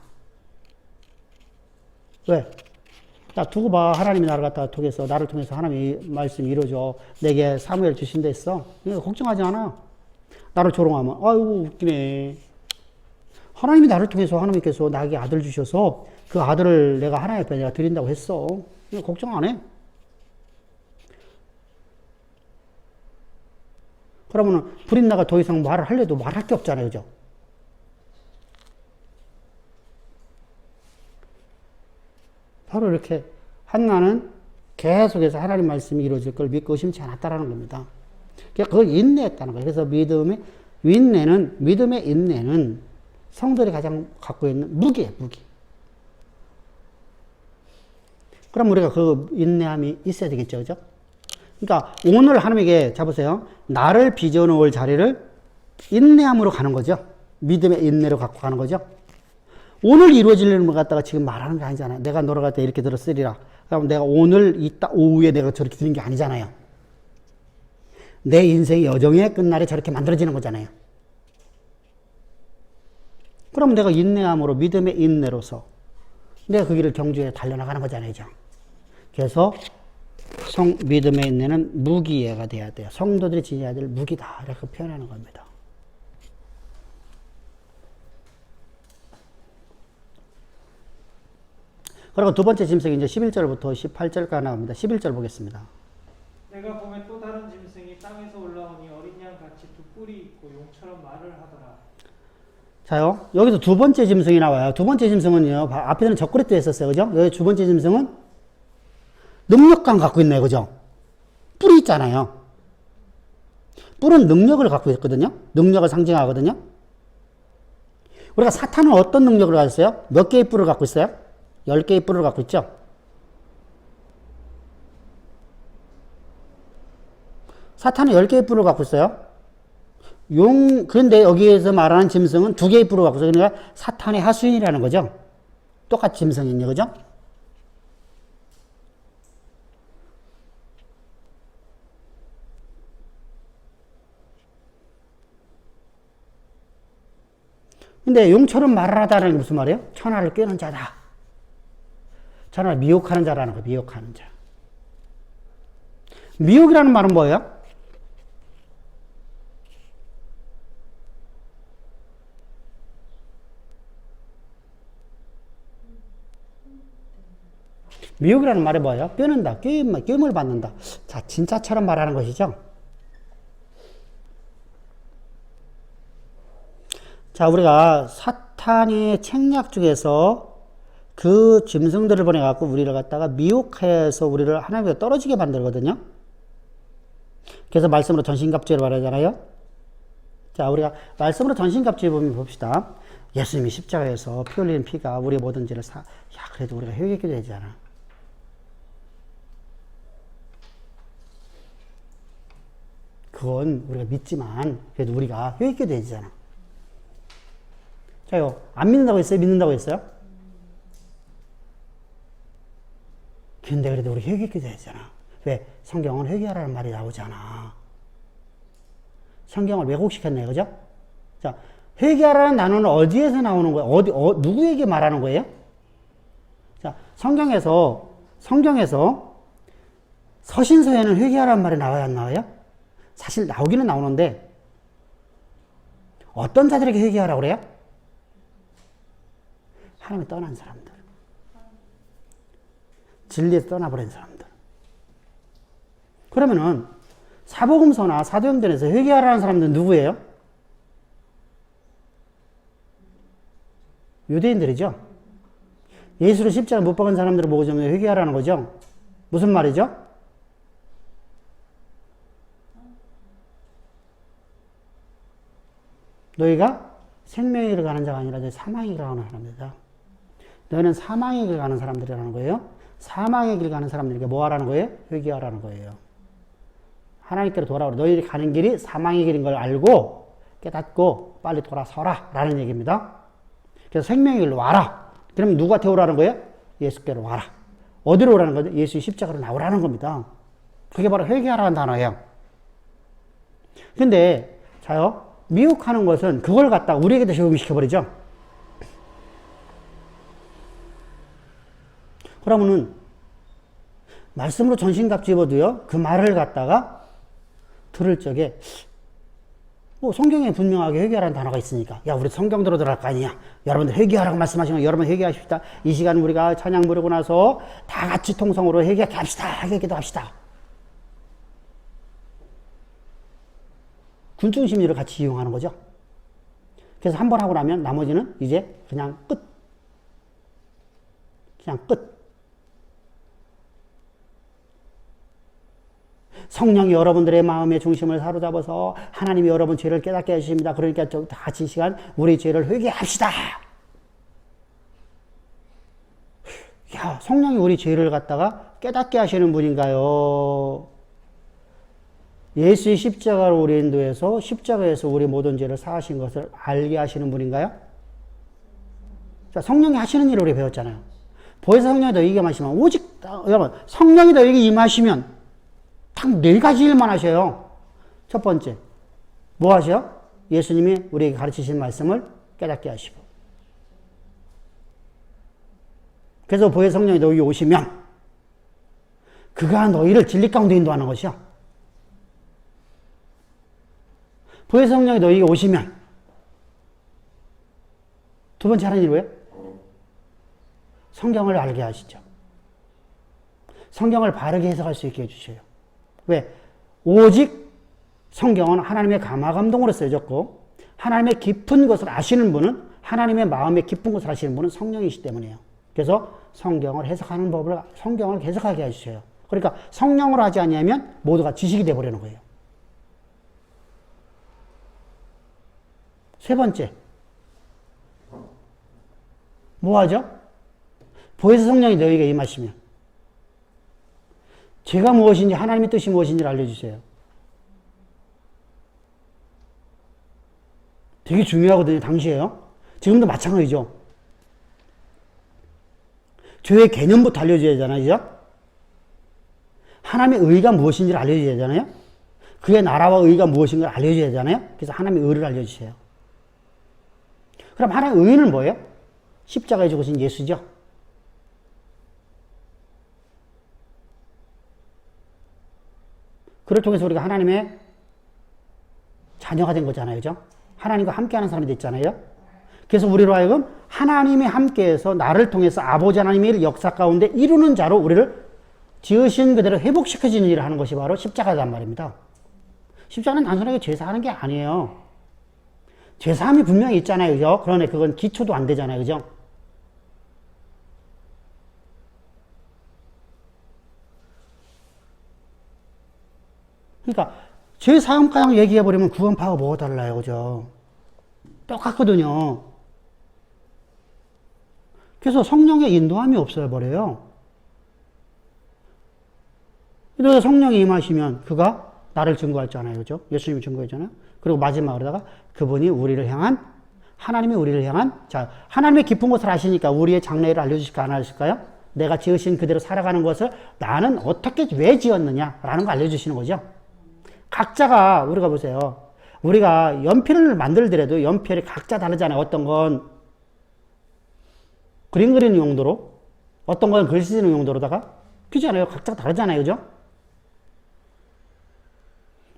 왜? 야, 두고 봐. 하나님이 나를 갖다가 통해서, 나를 통해서 하나님의 말씀이 이루어져. 내게 사무엘 주신다 했어. 걱정하지 않아. 나를 조롱하면, 아이고, 웃기네. 하나님이 나를 통해서 하나님께서 나에게 아들 주셔서 그 아들을 내가 하나님 앞에 내가 드린다고 했어. 걱정 안 해. 그러면은, 불이 나가 더 이상 말을 하려도 말할 게 없잖아요. 그죠? 바로 이렇게 한나는 계속해서 하나님 말씀이 이루어질 걸 믿고 의심치 않았다라는 겁니다. 그걸 인내했다는 거예요. 그래서 믿음의 인내는 성도들이 가장 갖고 있는 무기예요, 무기. 그럼 우리가 그 인내함이 있어야 되겠죠, 그죠? 그러니까 오늘 하나님에게 잡으세요. 나를 빚어놓을 자리를 인내함으로 가는 거죠. 믿음의 인내로 갖고 가는 거죠. 오늘 이루어지려는 것 갖다가 지금 말하는 게 아니잖아요. 내가 너를 갖다 이렇게 들었으리라. 그럼 내가 오늘 오후에 내가 저렇게 드린 게 아니잖아요. 내 인생의 여정의 끝날에 저렇게 만들어지는 거잖아요. 그럼 내가 인내함으로 믿음의 인내로서 내가 그 길을 경주에 달려나가는 거잖아요. 그래서 믿음의 인내는 무기가 돼야 돼요. 성도들이 지녀야 될 무기다. 이렇게 표현하는 겁니다. 그리고 두 번째 짐승이 이제 11절부터 18절까지 나옵니다. 11절 보겠습니다.
내가 보면 또 다른 짐승이 땅에서 올라오니 어린 양 같이 두 뿔이 있고 용처럼 말을 하더라.
자요, 여기서 두 번째 짐승이 나와요. 두 번째 짐승은요, 앞에는 적그리스도 했었어요. 그죠? 여기 두 번째 짐승은 능력감 갖고 있네요. 그죠? 뿔이 있잖아요. 뿔은 능력을 갖고 있거든요. 능력을 상징하거든요. 우리가 사탄은 어떤 능력을 가지고 있어요? 몇 개의 뿔을 갖고 있어요? 10개의 뿔을 갖고 있죠. 사탄은 10개의 뿔을 갖고 있어요. 그런데 여기에서 말하는 짐승은 2개의 뿔을 갖고 있어요. 그러니까 사탄의 하수인이라는 거죠. 똑같이 짐승이네요. 그죠? 근데 용처럼 말을 하다는 게 무슨 말이에요? 천하를 꿰는 자다. 천하를 미혹하는 자라는 거예요. 미혹하는 자. 미혹이라는 말은 뭐예요? 미혹이라는 말이 뭐예요? 꿰는다. 꿰임을 받는다. 자, 진짜처럼 말하는 것이죠. 자, 우리가 사탄의 책략 중에서 그 짐승들을 보내갖고 우리를 갖다가 미혹해서 우리를 하나님께 떨어지게 만들거든요. 그래서 말씀으로 전신갑주를 말하잖아요. 자, 우리가 말씀으로 전신갑주에 보면 봅시다. 예수님이 십자가에서 피 흘리는 피가 우리의 모든 죄를 그래도 우리가 회개하게 되잖아. 그건 우리가 믿지만 그래도 우리가 회개하게 되잖아. 자요, 안 믿는다고 했어요? 믿는다고 했어요? 근데 그래도 우리 회개하게 되잖아. 왜? 성경은 회개하라는 말이 나오잖아. 성경을 왜곡시켰네요. 그죠? 자, 회개하라는 단어는 어디에서 나오는 거예요? 누구에게 말하는 거예요? 자, 성경에서 서신서에는 회개하라는 말이 나와요, 안 나와요? 사실 나오기는 나오는데, 어떤 자들에게 회개하라고 그래요? 하나님을 떠난 사람들. 진리에서 떠나버린 사람들. 그러면은 사복음서나 사도행전에서 회개하라는 사람들은 누구예요? 유대인들이죠. 예수를 십자가에 못 박은 사람들을 보고 좀 회개하라는 거죠. 무슨 말이죠? 너희가 생명의 길을 가는 자가 아니라 사망의 길을 가는 사람들이다. 너희는 사망의 길을 가는 사람들이라는 거예요. 사망의 길을 가는 사람들에게 뭐 하라는 거예요? 회개하라는 거예요. 하나님께로 돌아오라. 너희들이 가는 길이 사망의 길인 걸 알고 깨닫고 빨리 돌아서라 라는 얘기입니다. 그래서 생명의 길로 와라. 그럼 누구한테 오라는 거예요? 예수께로 와라. 어디로 오라는 거죠? 예수의 십자가로 나오라는 겁니다. 그게 바로 회개하라는 단어예요. 근데 자요, 미혹하는 것은 그걸 갖다가 우리에게도 적용시켜버리죠. 그러면은 말씀으로 전신갑 집어도요, 그 말을 갖다가 들을 적에 뭐 성경에 분명하게 회개하라는 단어가 있으니까 야, 우리 성경대로 들어갈 거 아니냐. 여러분들 회개하라고 말씀하시면 여러분 회개하십시다. 이 시간 우리가 찬양 부르고 나서 다 같이 통성으로 회개하게 합시다. 기도합시다. 군중 심리를 같이 이용하는 거죠. 그래서 한 번 하고 나면 나머지는 이제 그냥 끝. 그냥 끝. 성령이 여러분들의 마음의 중심을 사로잡아서 하나님이 여러분 죄를 깨닫게 해주십니다. 그러니까 다 같이 이 시간 우리 죄를 회개합시다. 야, 성령이 우리 죄를 갖다가 깨닫게 하시는 분인가요? 예수의 십자가로 우리 인도해서 십자가에서 우리 모든 죄를 사하신 것을 알게 하시는 분인가요? 자, 성령이 하시는 일을 우리 배웠잖아요. 보혜사 성령이 너희에게 임하시면 오직 여러분 성령이 너희에게 임하시면 딱 4가지 일만 하셔요. 첫 번째 뭐 하셔요? 예수님이 우리에게 가르치신 말씀을 깨닫게 하시고, 그래서 보혜사 성령이 너희에게 오시면 그가 너희를 진리 가운데 인도하는 것이요. 보혜사 성령이 너희에게 오시면 두 번째 하는 일이 뭐예요? 성경을 알게 하시죠. 성경을 바르게 해석할 수 있게 해주셔요. 왜? 오직 성경은 하나님의 감화감동으로 쓰여졌고 하나님의 깊은 것을 아시는 분은, 하나님의 마음의 깊은 것을 아시는 분은 성령이시기 때문이에요. 그래서 성경을 해석하는 법을 성경을 해석하게 해주셔요. 그러니까 성령으로 하지 않으면 모두가 지식이 되어버리는 거예요. 세 번째 뭐 하죠? 보혜사 성령이 너희에게 임하시면 죄가 무엇인지, 하나님의 뜻이 무엇인지를 알려주세요. 되게 중요하거든요. 당시에요. 지금도 마찬가지죠. 죄의 개념부터 알려줘야 되잖아요. 그죠? 하나님의 의가 무엇인지를 알려줘야 되잖아요. 그의 나라와 의가 무엇인가를 알려줘야 되잖아요. 그래서 하나님의 의를 알려주세요. 그럼 하나님의 의는 뭐예요? 십자가에 죽으신 예수죠. 그를 통해서 우리가 하나님의 자녀가 된 거잖아요. 그죠? 하나님과 함께하는 사람이 됐잖아요. 그래서 우리로 하여금 하나님이 함께해서 나를 통해서 아버지 하나님의 역사 가운데 이루는 자로 우리를 지으신 그대로 회복시켜주는 일을 하는 것이 바로 십자가란 말입니다. 십자가는 단순하게 죄사하는 게 아니에요. 죄사함이 분명히 있잖아요. 그죠? 그러네. 그건 기초도 안 되잖아요. 그죠? 그러니까 죄사함가량 얘기해버리면 구원파가 뭐가 달라요. 그죠? 똑같거든요. 그래서 성령의 인도함이 없어버려요. 그래서 성령이 임하시면 그가 나를 증거했잖아요. 그죠? 예수님이 증거했잖아요. 그리고 마지막으로다가 그분이 우리를 향한, 하나님이 우리를 향한, 자, 하나님의 깊은 것을 아시니까 우리의 장래를 알려주실까, 안 알려주실까요? 내가 지으신 그대로 살아가는 것을 나는 어떻게, 왜 지었느냐라는 거 알려주시는 거죠. 각자가, 우리가 보세요. 우리가 연필을 만들더라도 연필이 각자 다르잖아요. 어떤 건 그림 그리는 용도로, 어떤 건 글 쓰는 용도로다가, 그렇잖아요. 각자가 다르잖아요. 그죠?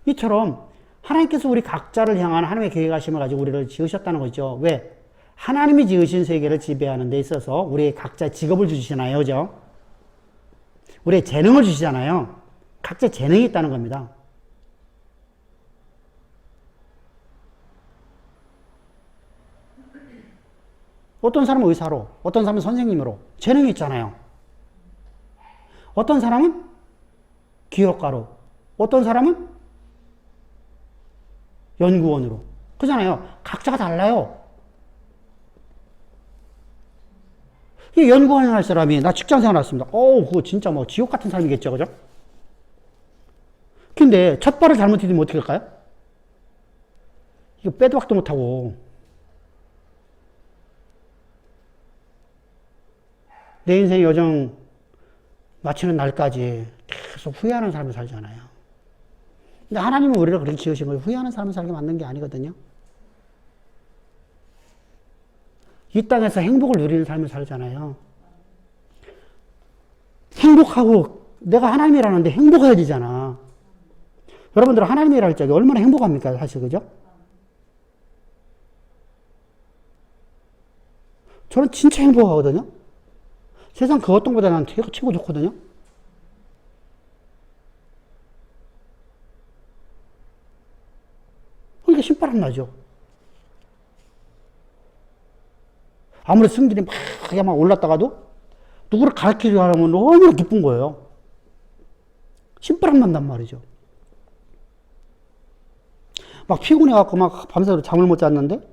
이처럼 하나님께서 우리 각자를 향한 하나님의 계획하심을 가지고 우리를 지으셨다는 거죠. 왜? 하나님이 지으신 세계를 지배하는 데 있어서 우리의 각자 직업을 주시잖아요. 그죠? 우리의 재능을 주시잖아요. 각자 재능이 있다는 겁니다. 어떤 사람은 의사로, 어떤 사람은 선생님으로 재능이 있잖아요. 어떤 사람은 기업가로, 어떤 사람은 연구원으로. 그잖아요. 각자가 달라요. 이 연구원 할 사람이 나 직장 생활 했습니다. 그거 진짜 뭐 지옥 같은 삶이겠죠. 그죠? 근데 첫 발을 잘못 디디면 어떻게 할까요? 이거 빼도 박도 못하고 내 인생 여정 마치는 날까지 계속 후회하는 삶을 살잖아요. 근데 하나님은 우리를 그렇게 지으신 거예요. 후회하는 삶을 살게 만든 게 아니거든요. 이 땅에서 행복을 누리는 삶을 살잖아요. 행복하고 내가 하나님이라는데 행복해야 되잖아. 여러분들 하나님이라 할 적에 얼마나 행복합니까? 사실 그죠? 저는 진짜 행복하거든요. 세상 그 어떤 것보다 난 최고 좋거든요. 그러니까 신바람 나죠. 아무리 승질이 막 올랐다가도 누구를 가르치려고 하면 너무나 기쁜 거예요. 신바람 난단 말이죠. 막 피곤해갖고 막 밤새도록 잠을 못 잤는데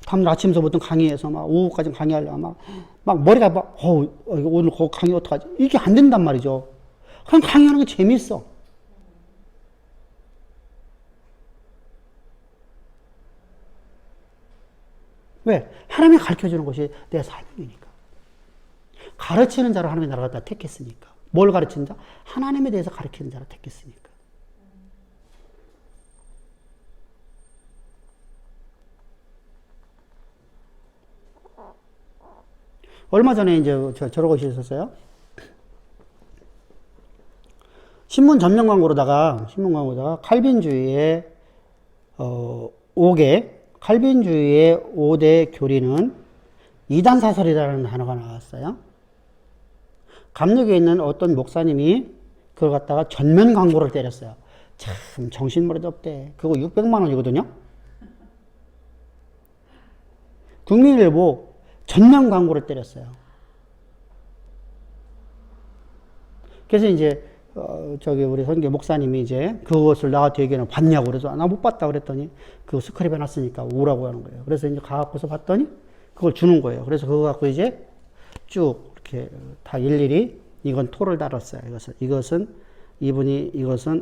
다음날 아침서부터 강의해서 막 오후까지 강의하려고 막 머리가 막 오늘 그 강의 어떡하지? 이게 안 된단 말이죠. 그냥 강의하는 게 재밌어. 왜? 하나님이 가르쳐주는 것이 내 삶이니까. 가르치는 자로 하나님의 나라가 다 택했으니까. 뭘 가르치는 자? 하나님에 대해서 가르치는 자로 택했으니까. 얼마 전에 이제 저런 것이 있었어요. 신문 광고로다가 칼빈주의의 5대 교리는 이단 사설이라는 단어가 나왔어요. 감옥에 있는 어떤 목사님이 그걸 갖다가 전면 광고를 때렸어요. 참 정신머리도 없대. 그거 600만 원이거든요. 국민일보 전면 광고를 때렸어요. 그래서 이제 우리 선교 목사님이 이제 그것을 나한테 얘기하는 봤냐고 그래서 나 못 봤다 그랬더니 그 스크립 해놨으니까 오라고 하는 거예요. 그래서 이제 가갖고서 봤더니 그걸 주는 거예요. 그래서 그거 갖고 이제 쭉 이렇게 다 일일이 이건 토를 달았어요. 이것은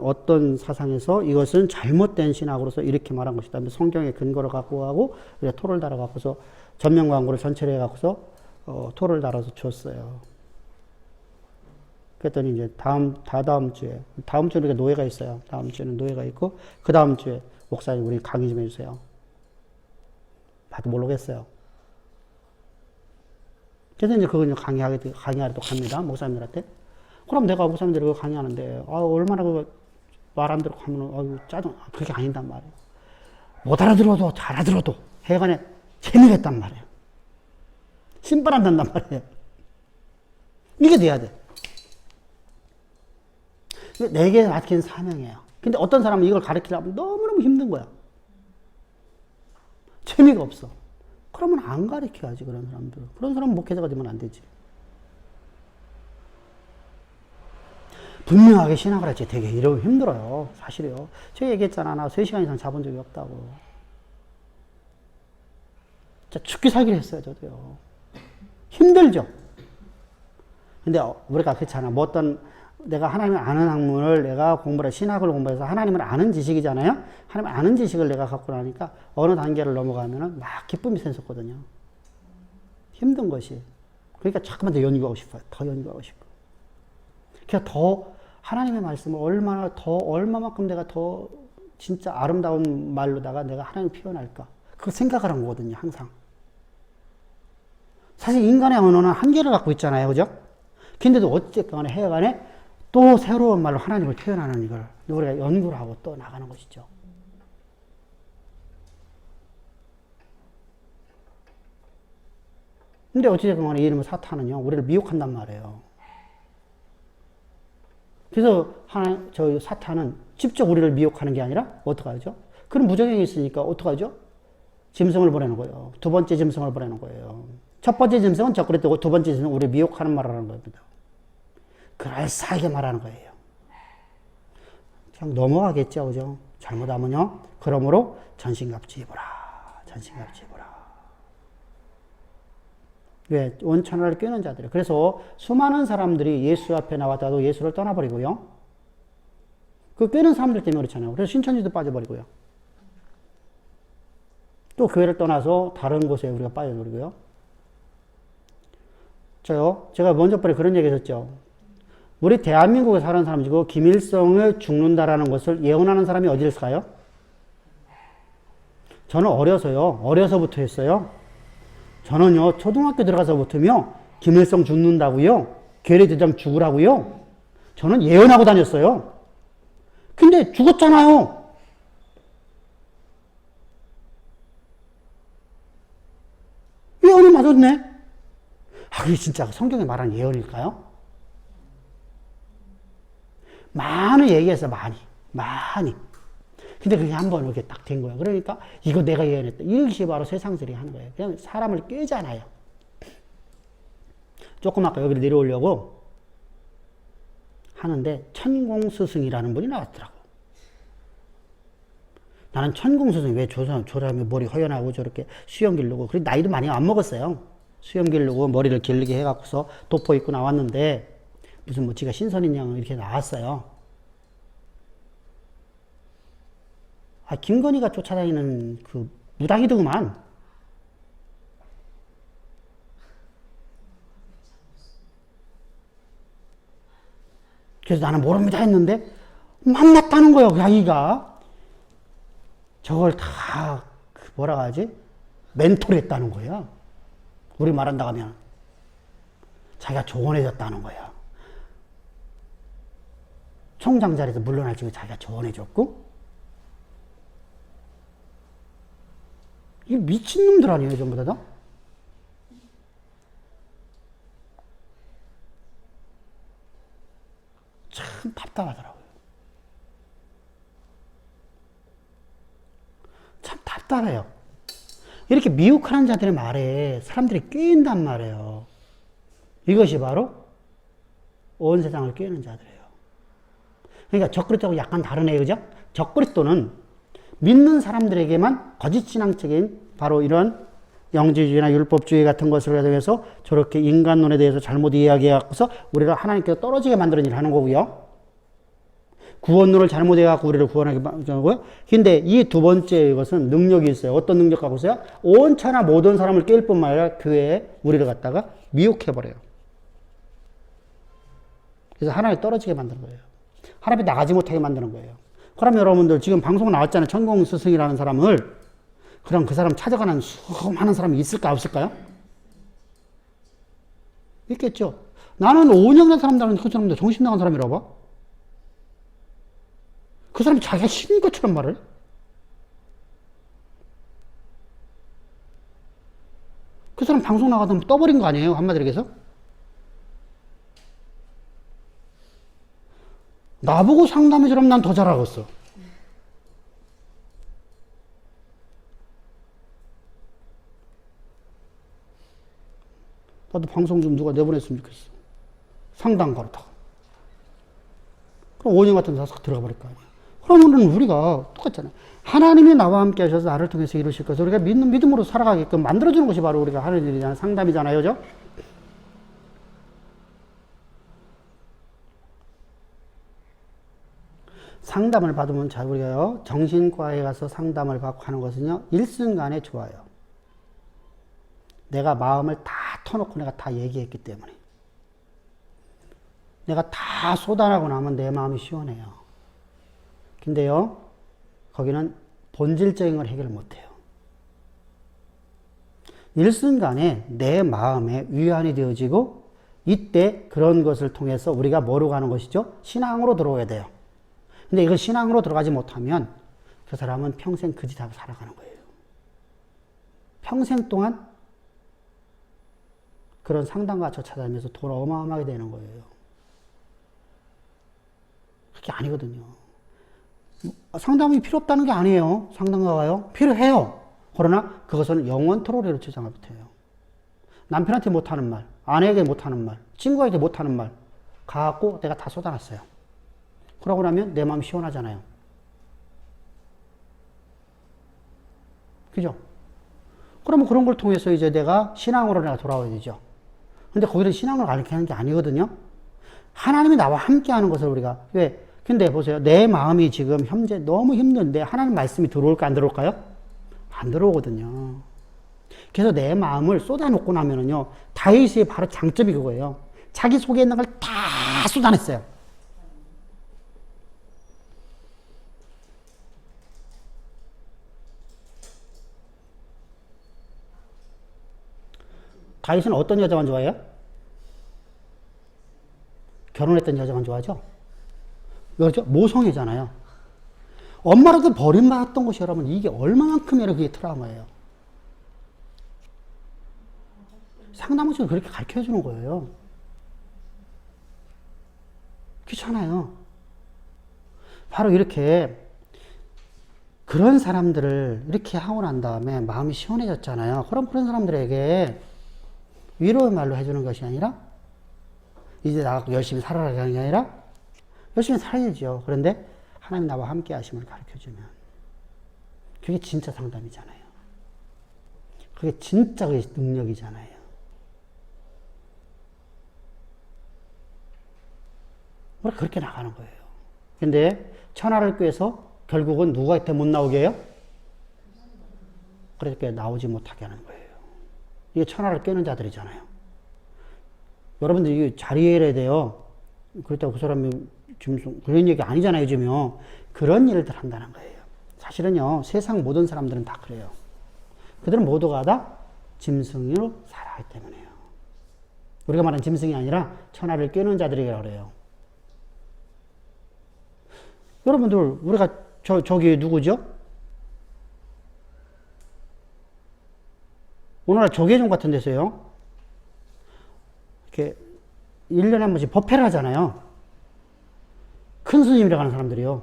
어떤 사상에서 이것은 잘못된 신학으로서 이렇게 말한 것이다. 성경의 근거를 갖고 가고 토를 달아갖고서 전면 광고를 전체를 해갖고서 토를 달아서 줬어요. 그랬더니 이제 다다음 주에 노예가 있어요. 다음 주에는 노예가 있고 그 다음 주에 목사님 우리 강의 좀 해주세요. 봐도 모르겠어요. 그래서 이제 그걸 강의하러 또 갑니다. 목사님들한테. 그럼 내가 목사님들이 그거 강의하는데 얼마나 말 안 듣고 하면 짜증. 그게 아닌단 말이에요. 못 알아들어도 잘 알아들어도 해간에 재미가 있단 말이에요. 신바람 난단 말이에요. 이게 돼야 돼. 내게 맡긴 사명이에요. 근데 어떤 사람은 이걸 가르치려면 너무너무 힘든 거야. 재미가 없어. 그러면 안 가르쳐야지, 그런 사람들. 그런 사람은 목회자가 되면 안 되지. 분명하게 신학을 할지 되게 이러고 힘들어요. 사실이요. 제가 얘기했잖아. 나 3시간 이상 자본 적이 없다고. 진짜 죽기 살기를 했어요, 저도요. 힘들죠? 근데 우리가 그렇잖아. 내가 하나님을 아는 학문을 내가 신학을 공부해서 하나님을 아는 지식이잖아요? 하나님을 아는 지식을 내가 갖고 나니까 어느 단계를 넘어가면은 막 기쁨이 샘솟거든요. 힘든 것이. 그러니까 자꾸만 더 연구하고 싶어요. 더 연구하고 싶고. 그러니까 더 하나님의 말씀을 얼마만큼 내가 더 진짜 아름다운 말로다가 내가 하나님을 표현할까. 그거 생각을 한 거거든요, 항상. 사실 인간의 언어는 한계를 갖고 있잖아요, 그죠? 근데도 어쨌거나 해간에 또 새로운 말로 하나님을 표현하는 이걸 우리가 연구를 하고 또 나가는 것이죠. 근데 어찌됐건 간에 이름은 사탄은요, 우리를 미혹한단 말이에요. 그래서 저 사탄은 직접 우리를 미혹하는 게 아니라 어떡하죠? 그런 부정행위 있으니까 어떡하죠? 짐승을 보내는 거예요. 두 번째 짐승을 보내는 거예요. 첫 번째 짐승은 적그랬고 두 번째 짐승은 우리를 미혹하는 말을 하는 겁니다. 그럴싸하게 말하는 거예요. 그냥 넘어가겠죠, 그죠? 잘못하면요. 그러므로 전신갑주 입어라. 전신갑주 입어라. 왜? 원천을 꿰는 자들이에요. 그래서 수많은 사람들이 예수 앞에 나왔다도 예수를 떠나버리고요. 그 꿰는 사람들 때문에 그렇잖아요. 그래서 신천지도 빠져버리고요. 또 교회를 떠나서 다른 곳에 우리가 빠져버리고요. 제가 먼저 번에 그런 얘기 했었죠. 우리 대한민국에 사는 사람 중에 김일성을 죽는다라는 것을 예언하는 사람이 어디를 있을까요? 저는 어려서부터 했어요. 저는요, 초등학교 들어가서부터며, 김일성 죽는다고요, 괴뢰대장 죽으라고요, 저는 예언하고 다녔어요. 근데 죽었잖아요. 예언이 맞았네. 그게 진짜 성경에 말하는 예언일까요? 많이 얘기했어, 많이. 근데 그게 한번 이렇게 딱 된 거야. 그러니까 이거 내가 예언했다. 이것이 바로 세상들이 하는 거예요. 그냥 사람을 꿰잖아요. 조금 아까 여기를 내려오려고 하는데 천공스승이라는 분이 나왔더라고. 나는 천공스승이 왜 저 사람이 머리 허연하고 저렇게 수염 기르고, 그래 나이도 많이 안 먹었어요. 수염 기르고 머리를 길게 해갖고서 도포 입고 나왔는데 무슨 뭐 지가 신선인 양 이렇게 나왔어요. 김건희가 쫓아다니는 그 무당이더구만. 그래서 나는 모릅니다 했는데 만났다는 거예요, 그 아이가. 저걸 다 뭐라 하지? 멘토했다는 거야. 우리 말한다 하면 자기가 조언해줬다는 거야. 총장 자리에서 물러날 적에 자기가 조언해줬고. 이 미친놈들 아니에요, 전부 다? 참 답답하더라고요. 참 답답해요. 이렇게 미혹하는 자들의 말에 사람들이 꿰인단 말이에요. 이것이 바로 온 세상을 꿰는 자들이에요. 그러니까 적그리스도하고 약간 다르네요, 그죠? 적그리스도는 믿는 사람들에게만 거짓신앙적인 바로 이런 영지주의나 율법주의 같은 것을 해서 저렇게 인간론에 대해서 잘못 이야기해갖고서 우리를 하나님께서 떨어지게 만드는 일을 하는 거고요. 구원론을 잘못해갖고 우리를 구원하게 만드는 근데 이 두 번째 것은 능력이 있어요. 어떤 능력 갖고 있어요? 온천하 모든 사람을 깰 뿐만 아니라 교회에 우리를 갖다가 미혹해버려요. 그래서 하나님 떨어지게 만드는 거예요. 하나님이 나가지 못하게 만드는 거예요. 그럼 여러분들 지금 방송 나왔잖아요. 천공스승이라는 사람을. 그럼 그 사람 찾아가는 수많은 사람이 있을까 없을까요? 있겠죠. 나는 5년 된 사람들은 그 사람들 정신 나간 사람이라고 봐. 그 사람이 자기가 신인 것처럼 말을 해. 그 사람 방송 나가다 떠버린 거 아니에요? 한마디로 얘기해서. 나보고 상담해주라면 난 더 잘하겠어. 나도 방송 좀 누가 내보냈으면 좋겠어. 상담 가로다가. 그럼 5년 같은 데서 들어가 버릴 거 아니야. 그러면은 우리가 똑같잖아요. 하나님이 나와 함께 하셔서 나를 통해서 이루실 것을 우리가 믿음으로 살아가게끔 만들어주는 것이 바로 우리가 하는 일이잖아요. 상담이잖아요. 그죠? 상담을 받으면 자, 우리가요, 정신과에 가서 상담을 받고 하는 것은요, 일순간에 좋아요. 내가 마음을 다 터놓고 내가 다 얘기했기 때문에. 내가 다 쏟아내고 나면 내 마음이 시원해요. 근데요, 거기는 본질적인 걸 해결을 못해요. 일순간에 내 마음에 위안이 되어지고, 이때 그런 것을 통해서 우리가 뭐로 가는 것이죠? 신앙으로 들어오야 돼요. 근데 이걸 신앙으로 들어가지 못하면 그 사람은 평생 그 짓 하고 살아가는 거예요. 평생 동안 그런 상담가 쫓아다니면서 돈 어마어마하게 되는 거예요. 그게 아니거든요. 상담이 필요 없다는 게 아니에요. 상담가가요. 필요해요. 그러나 그것은 영원토록으로 주장을 못해요. 남편한테 못하는 말, 아내에게 못하는 말, 친구에게 못하는 말 가갖고 내가 다 쏟아놨어요. 그러고 나면 내 마음이 시원하잖아요. 그죠? 그러면 그런 걸 통해서 이제 내가 신앙으로 내가 돌아와야 되죠. 근데 거기서 신앙을 가르치는 게 아니거든요. 하나님이 나와 함께 하는 것을 우리가, 왜? 근데 보세요. 내 마음이 지금 현재 너무 힘든데 하나님 말씀이 들어올까 안 들어올까요? 안 들어오거든요. 그래서 내 마음을 쏟아놓고 나면은요, 다윗의 바로 장점이 그거예요. 자기 속에 있는 걸 다 쏟아냈어요. 다윗은 어떤 여자만 좋아해요? 결혼했던 여자만 좋아하죠? 그렇죠? 모성애잖아요. 엄마로도 버림받았던 것이 여러분, 이게 얼마만큼 그게 트라우마예요. 상담원에서 그렇게 가르쳐 주는 거예요. 그렇잖아요. 바로 이렇게 그런 사람들을 이렇게 하고 난 다음에 마음이 시원해졌잖아요. 그럼 그런 사람들에게 위로의 말로 해주는 것이 아니라 이제 나 열심히 살아라 하는 게 아니라 열심히 살아야죠. 그런데 하나님 나와 함께 하심을 가르쳐주면 그게 진짜 상담이잖아요. 그게 진짜 그 능력이잖아요. 우리가 그렇게 나가는 거예요. 근데 천하를 꾀해서 결국은 누구한테 못 나오게 해요? 그렇게 나오지 못하게 하는 거예요. 이게 천하를 꾀는 자들이잖아요. 여러분들 잘 이해해야 돼요. 그렇다고 그 사람이 지금 그런 얘기 아니잖아요, 요즘요. 그런 일들 한다는 거예요. 사실은요, 세상 모든 사람들은 다 그래요. 그들은 모두가 다 짐승으로 살아가기 때문에요. 우리가 말하는 짐승이 아니라 천하를 꾀는 자들이라고 그래요. 여러분들, 우리가 저기 누구죠? 오늘날 조계종 같은 데서요, 이렇게 1년에 한 번씩 법회를 하잖아요. 큰 스님이라고 하는 사람들이요.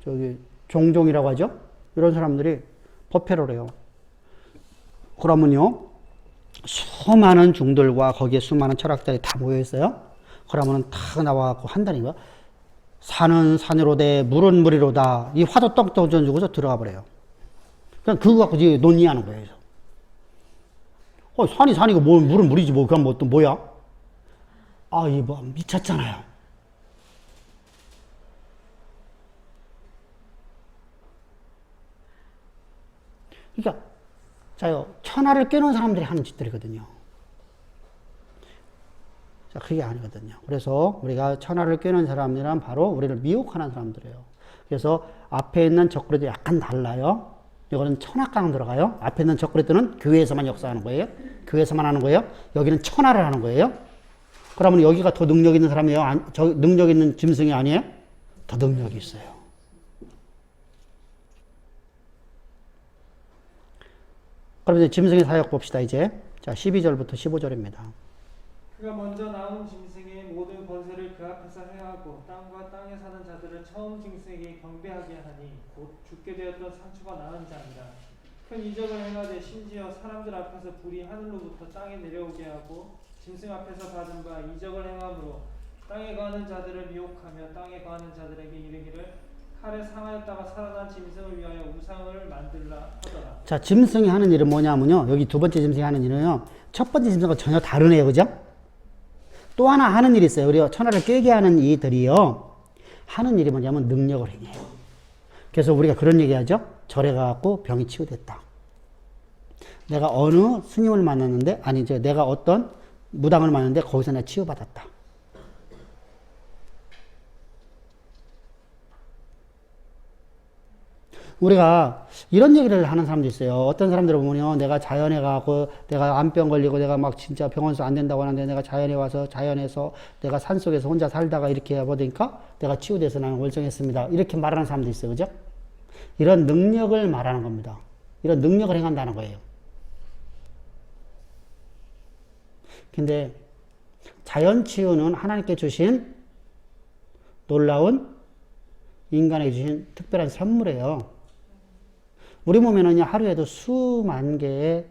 저기 종종이라고 하죠. 이런 사람들이 법회를 해요. 그러면요, 수많은 중들과 거기에 수많은 철학자들이 다 모여 있어요. 그러면은 다 나와갖고 한다는 거야. 산은 산으로되 물은 물이로다. 이 화도 떡 던져주고서 들어가 버려요. 그냥 그거 갖고 이제 논의하는 거예요. 산이 산이고 물은 물이지 뭐 그건 뭐 또 뭐야? 아, 이 뭐 미쳤잖아요. 그러니까 자요, 천하를 꿰는 사람들이 하는 짓들이거든요. 자, 그게 아니거든요. 그래서 우리가 천하를 꿰는 사람들은 바로 우리를 미혹하는 사람들이에요. 그래서 앞에 있는 적그리도 약간 달라요. 이거는 천하강 들어가요. 앞에 있는 적그리스도는 교회에서만 역사하는 거예요. 교회에서만 하는 거예요. 여기는 천하를 하는 거예요. 그러면 여기가 더 능력 있는 사람이에요? 능력 있는 짐승이 아니에요? 더 능력이 있어요. 그럼 이제 짐승의 사역 봅시다, 이제. 자, 12절부터 15절입니다.
그가 먼저 나온 짐승의 모든 권세를 그 앞에서 해하고 땅과 땅에 사는 자들을 처음 짐승에게 경배하게 하니 곧 죽게 되었던 상처가 나은 자니라. 큰 이적을 행하되 심지어 사람들 앞에서 불이 하늘로부터 땅에 내려오게 하고 짐승 앞에서 받은 바 이적을 행함으로 땅에 거하는 자들을 미혹하며 땅에 거하는 자들에게 이르기를 칼에 상하였다가 살아난 짐승을 위하여 우상을 만들라 하더라.
자, 짐승이 하는 일은 뭐냐면요. 여기 두 번째 짐승이 하는 일은요. 첫 번째 짐승과 전혀 다르네요. 그죠? 또 하나 하는 일이 있어요. 우리가 천하를 꿰게 하는 이들이요. 하는 일이 뭐냐면 능력을 행해요. 그래서 우리가 그런 얘기 하죠. 절에 가갖고 병이 치유됐다. 내가 어느 스님을 만났는데, 아니, 이제 내가 어떤 무당을 만났는데 거기서 내가 치유받았다. 우리가 이런 얘기를 하는 사람도 있어요. 어떤 사람들을 보면요. 내가 자연에 가고 내가 암병 걸리고 내가 막 진짜 병원에서 안 된다고 하는데 내가 자연에 와서 자연에서 내가 산속에서 혼자 살다가 이렇게 해보니까 내가 치유돼서 나는 월정했습니다. 이렇게 말하는 사람도 있어요. 그죠? 이런 능력을 말하는 겁니다. 이런 능력을 행한다는 거예요. 근데 자연치유는 하나님께 주신 놀라운 인간에게 주신 특별한 선물이에요. 우리 몸에는 하루에도 수만 개의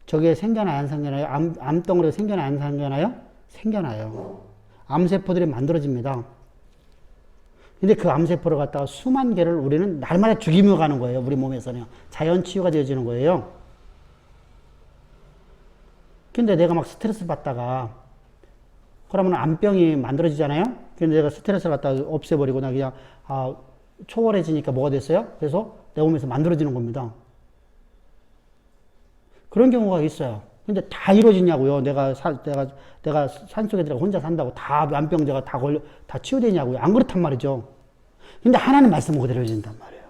저게 생겨나요? 안 생겨나요? 암덩어리가 생겨나요? 안 생겨나요? 생겨나요. 암세포들이 만들어집니다. 근데 그 암세포를 갖다가 수만 개를 우리는 날마다 죽이며 가는 거예요. 우리 몸에서는. 자연치유가 되어지는 거예요. 근데 내가 막 스트레스 받다가 그러면 암병이 만들어지잖아요. 근데 내가 스트레스를 갖다가 없애버리고 나 그냥 초월해지니까 뭐가 됐어요? 그래서 내 몸에서 만들어지는 겁니다. 그런 경우가 있어요. 근데 다 이루어지냐고요. 내가 산속에 들어가 혼자 산다고 다 암병자가 다 치유되냐고요. 안 그렇단 말이죠. 근데 하나님 말씀 그대로 이루어진단 말이에요.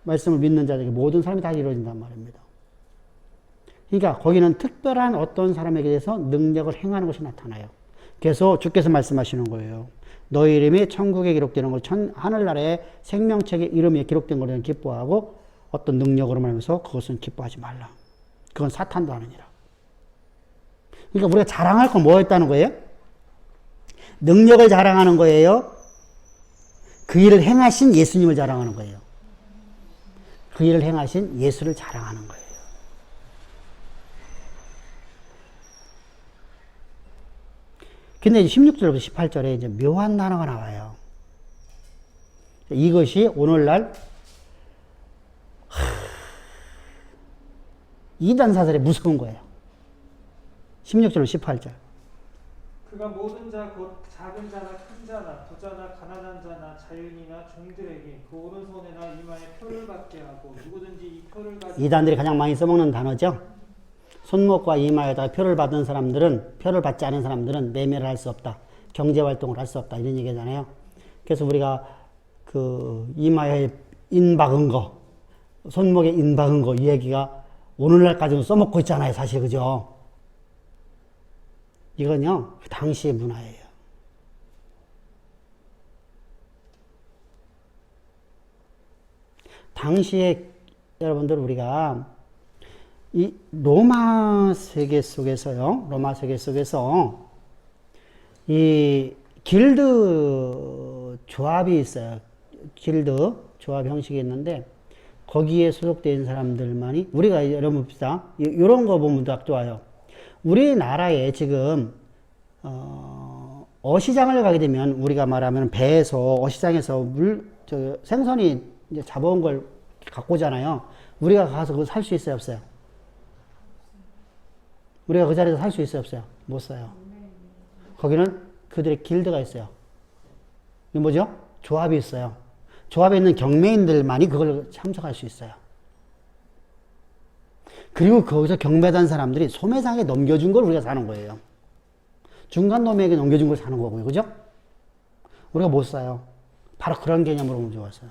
말씀을 믿는 자에게 모든 사람이 다 이루어진단 말입니다. 그러니까 거기는 특별한 어떤 사람에게 대해서 능력을 행하는 것이 나타나요. 그래서 주께서 말씀하시는 거예요. 너희 이름이 천국에 기록되는 것, 하늘나라의 생명책의 이름에 기록된 것을 기뻐하고 어떤 능력으로 말하면서 그것은 기뻐하지 말라. 그건 사탄도 하느니라. 그러니까 우리가 자랑할 건 뭐였다는 거예요? 능력을 자랑하는 거예요. 그 일을 행하신 예수님을 자랑하는 거예요. 그 일을 행하신 예수를 자랑하는 거예요. 근데 16절부터 18절에 이제 묘한 단어가 나와요. 이것이 오늘날 이단 사설이 무서운 거예요. 16절 18절.
그가 모든 자 곧 작은 자나 큰 자나 부자나 가난한 자나 자유인이나 종들에게 그 오른손에나 이마에 표를 받게 하고 누구든지 이 표를 가지고
이단들이 가장 많이 써먹는 단어죠. 손목과 이마에다가 표를 받은 사람들은, 표를 받지 않은 사람들은 매매를 할 수 없다. 경제활동을 할 수 없다. 이런 얘기잖아요. 그래서 우리가 그 이마에 인 박은 거, 손목에 인 박은 거, 이 얘기가 오늘날까지도 써먹고 있잖아요. 사실, 그죠? 이건요, 당시의 문화예요. 당시에 여러분들 우리가 이 로마 세계 속에서요, 로마 세계 속에서 이 길드 조합이 있어요. 길드 조합 형식이 있는데 거기에 소속된 사람들만이 우리가 여러분 봅시다. 이런 거 보면 딱 좋아요. 우리나라에 지금 어시장을 가게 되면 우리가 말하면 배에서 어시장에서 생선이 이제 잡아온 걸 갖고 오잖아요. 우리가 가서 그거 살 수 있어요, 없어요? 우리가 그 자리에서 살 수 있어요, 없어요? 못 사요. 거기는 그들의 길드가 있어요. 이게 뭐죠? 조합이 있어요. 조합에 있는 경매인들만이 그걸 참석할 수 있어요. 그리고 거기서 경매단 사람들이 소매상에 넘겨준 걸 우리가 사는 거예요. 중간 놈에게 넘겨준 걸 사는 거고요. 그죠? 우리가 못 사요. 바로 그런 개념으로 좋았어요.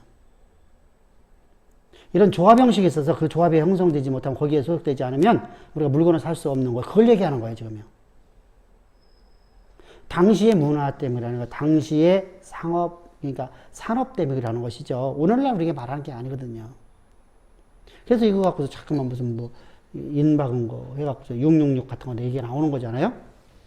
이런 조합 형식이 있어서 그 조합이 형성되지 못하면 거기에 소속되지 않으면 우리가 물건을 살 수 없는 거예요. 그걸 얘기하는 거예요, 지금요. 당시의 문화 때문이라는 거, 당시의 그러니까 산업 때문이라는 것이죠. 오늘날 우리가 말하는 게 아니거든요. 그래서 이거 갖고서 자꾸만 무슨 인박은 거 해갖고 666 같은 거 얘기가 나오는 거잖아요.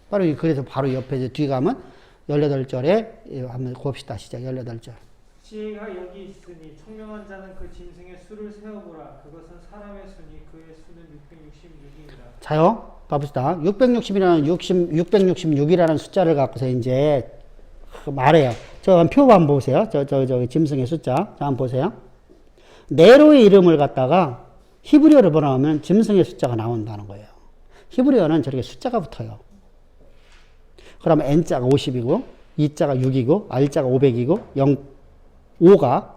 그래서 바로 옆에 뒤 가면 18절에 한번 봅시다. 시작 18절.
지혜가 여기 있으니 청명한 자는 그 짐승의 수를 세어보라. 그것은 사람의 수니 그의 수는 666이니라. 자요,
가봅시다. 666이라는 숫자를 갖고서 이제 말해요. 저 표 한번 보세요. 저 짐승의 숫자. 자, 한번 보세요. 네로의 이름을 갖다가 히브리어를 번역하면 짐승의 숫자가 나온다는 거예요. 히브리어는 저렇게 숫자가 붙어요. 그러면 N자가 50이고, E자가 6이고, R자가 500이고, 5가,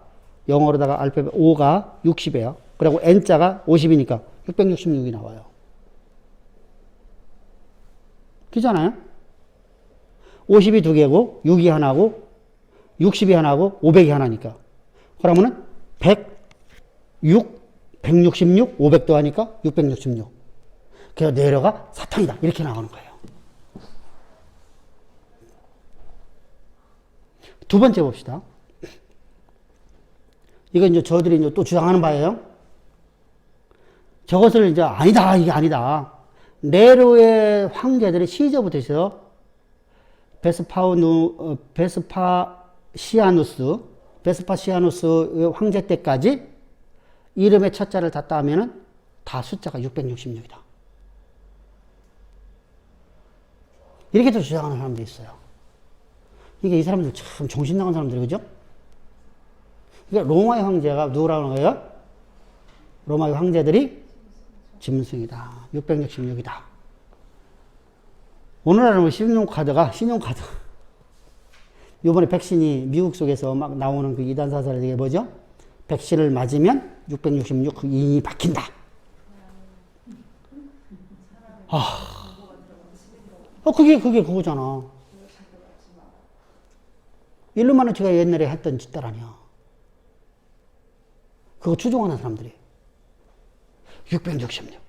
영어로다가 알파벳 5가 60이에요. 그리고 N자가 50이니까 666이 나와요. 그잖아요? 50이 두 개고, 6이 하나고, 60이 하나고, 500이 하나니까. 그러면은 166, 500도 하니까 666. 그래서 네로가 사탄이다. 이렇게 나오는 거예요. 두 번째 봅시다. 이건 이제 저들이 이제 또 주장하는 바예요. 저것을 이제 아니다, 이게 아니다. 네로의 황제들이 시저부터 있어요. 베스파시아누스 황제 때까지 이름의 첫 자를 다 따면은 다 숫자가 666이다. 이렇게도 주장하는 사람도 있어요. 이게 이 사람들 참 정신 나간 사람들이, 그죠? 그러니까 로마의 황제가 누구라고 하는 거예요? 로마의 황제들이 짐승이다. 666이다. 오늘날은 신용카드. 요번에 백신이 미국 속에서 막 나오는 그 이단 사설이 이게 뭐죠? 백신을 맞으면 666 그 인이 박힌다. 그게 그거잖아. 일루미나티가 옛날에 했던 짓들 아니야. 그거 추종하는 사람들이. 666.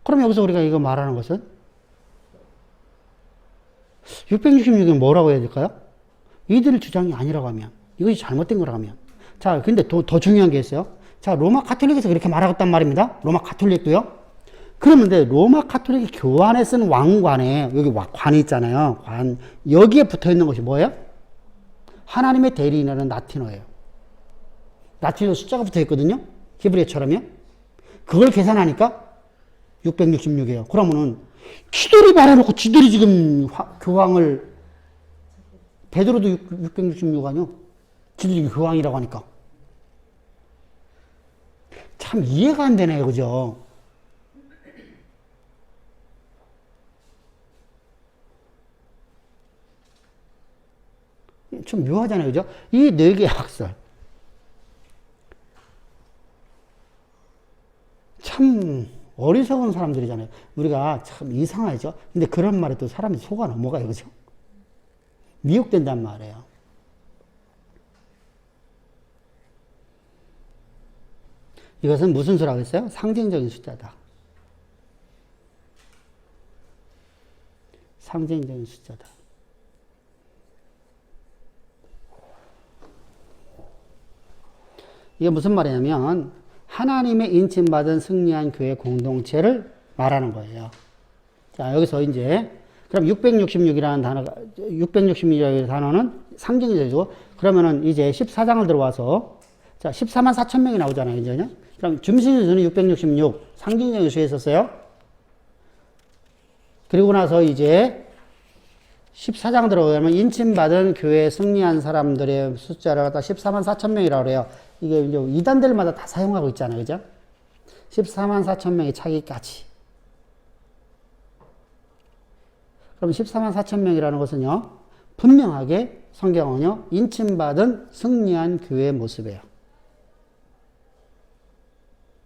그럼 여기서 우리가 이거 말하는 것은 666이 뭐라고 해야 될까요? 이들 주장이 아니라고 하면, 이것이 잘못된 거라고 하면. 자, 근데 더 중요한 게 있어요. 자, 로마 카톨릭에서 그렇게 말하겠단 말입니다. 로마 카톨릭도요. 그러는데 로마 카톨릭 교환에 쓴 왕관에, 여기 관이 있잖아요. 관. 여기에 붙어 있는 것이 뭐예요? 하나님의 대리인이라는 라틴어예요. 라틴어 숫자가 붙어 있거든요. 히브리어처럼요. 그걸 계산하니까 666이에요. 그러면은 지들이 말해놓고 지들이 지금 교황을, 베드로도 666 아니요? 지들이 교황이라고 하니까. 참 이해가 안 되네요. 그죠? 좀 묘하잖아요. 그죠? 이 네 개의 학설. 참 어리석은 사람들이잖아요. 우리가 참 이상하죠? 근데 그런 말에 또 사람이 속아 넘어가요. 그죠? 미혹된단 말이에요. 이것은 무슨 수라고 했어요? 상징적인 숫자다. 상징적인 숫자다. 이게 무슨 말이냐면 하나님의 인침받은 승리한 교회 공동체를 말하는 거예요. 자, 여기서 이제 그럼 666이라는 단어가 666이라는 단어는 상징적이고, 그러면은 이제 14장을 들어와서 자, 14만 4천 명이 나오잖아요, 이제요. 그럼 중심의 수는 666 상징적인 수에 있었어요. 그리고 나서 이제 14장 들어가면 인침받은 교회에 승리한 사람들의 숫자를 갖다 14만 4천 명이라고 그래요. 이게 이제 이단들마다 다 사용하고 있잖아요. 그죠? 14만 4천 명이 차기까지. 그럼 14만 4천 명이라는 것은요, 분명하게 성경은요, 인침받은 승리한 교회의 모습이에요.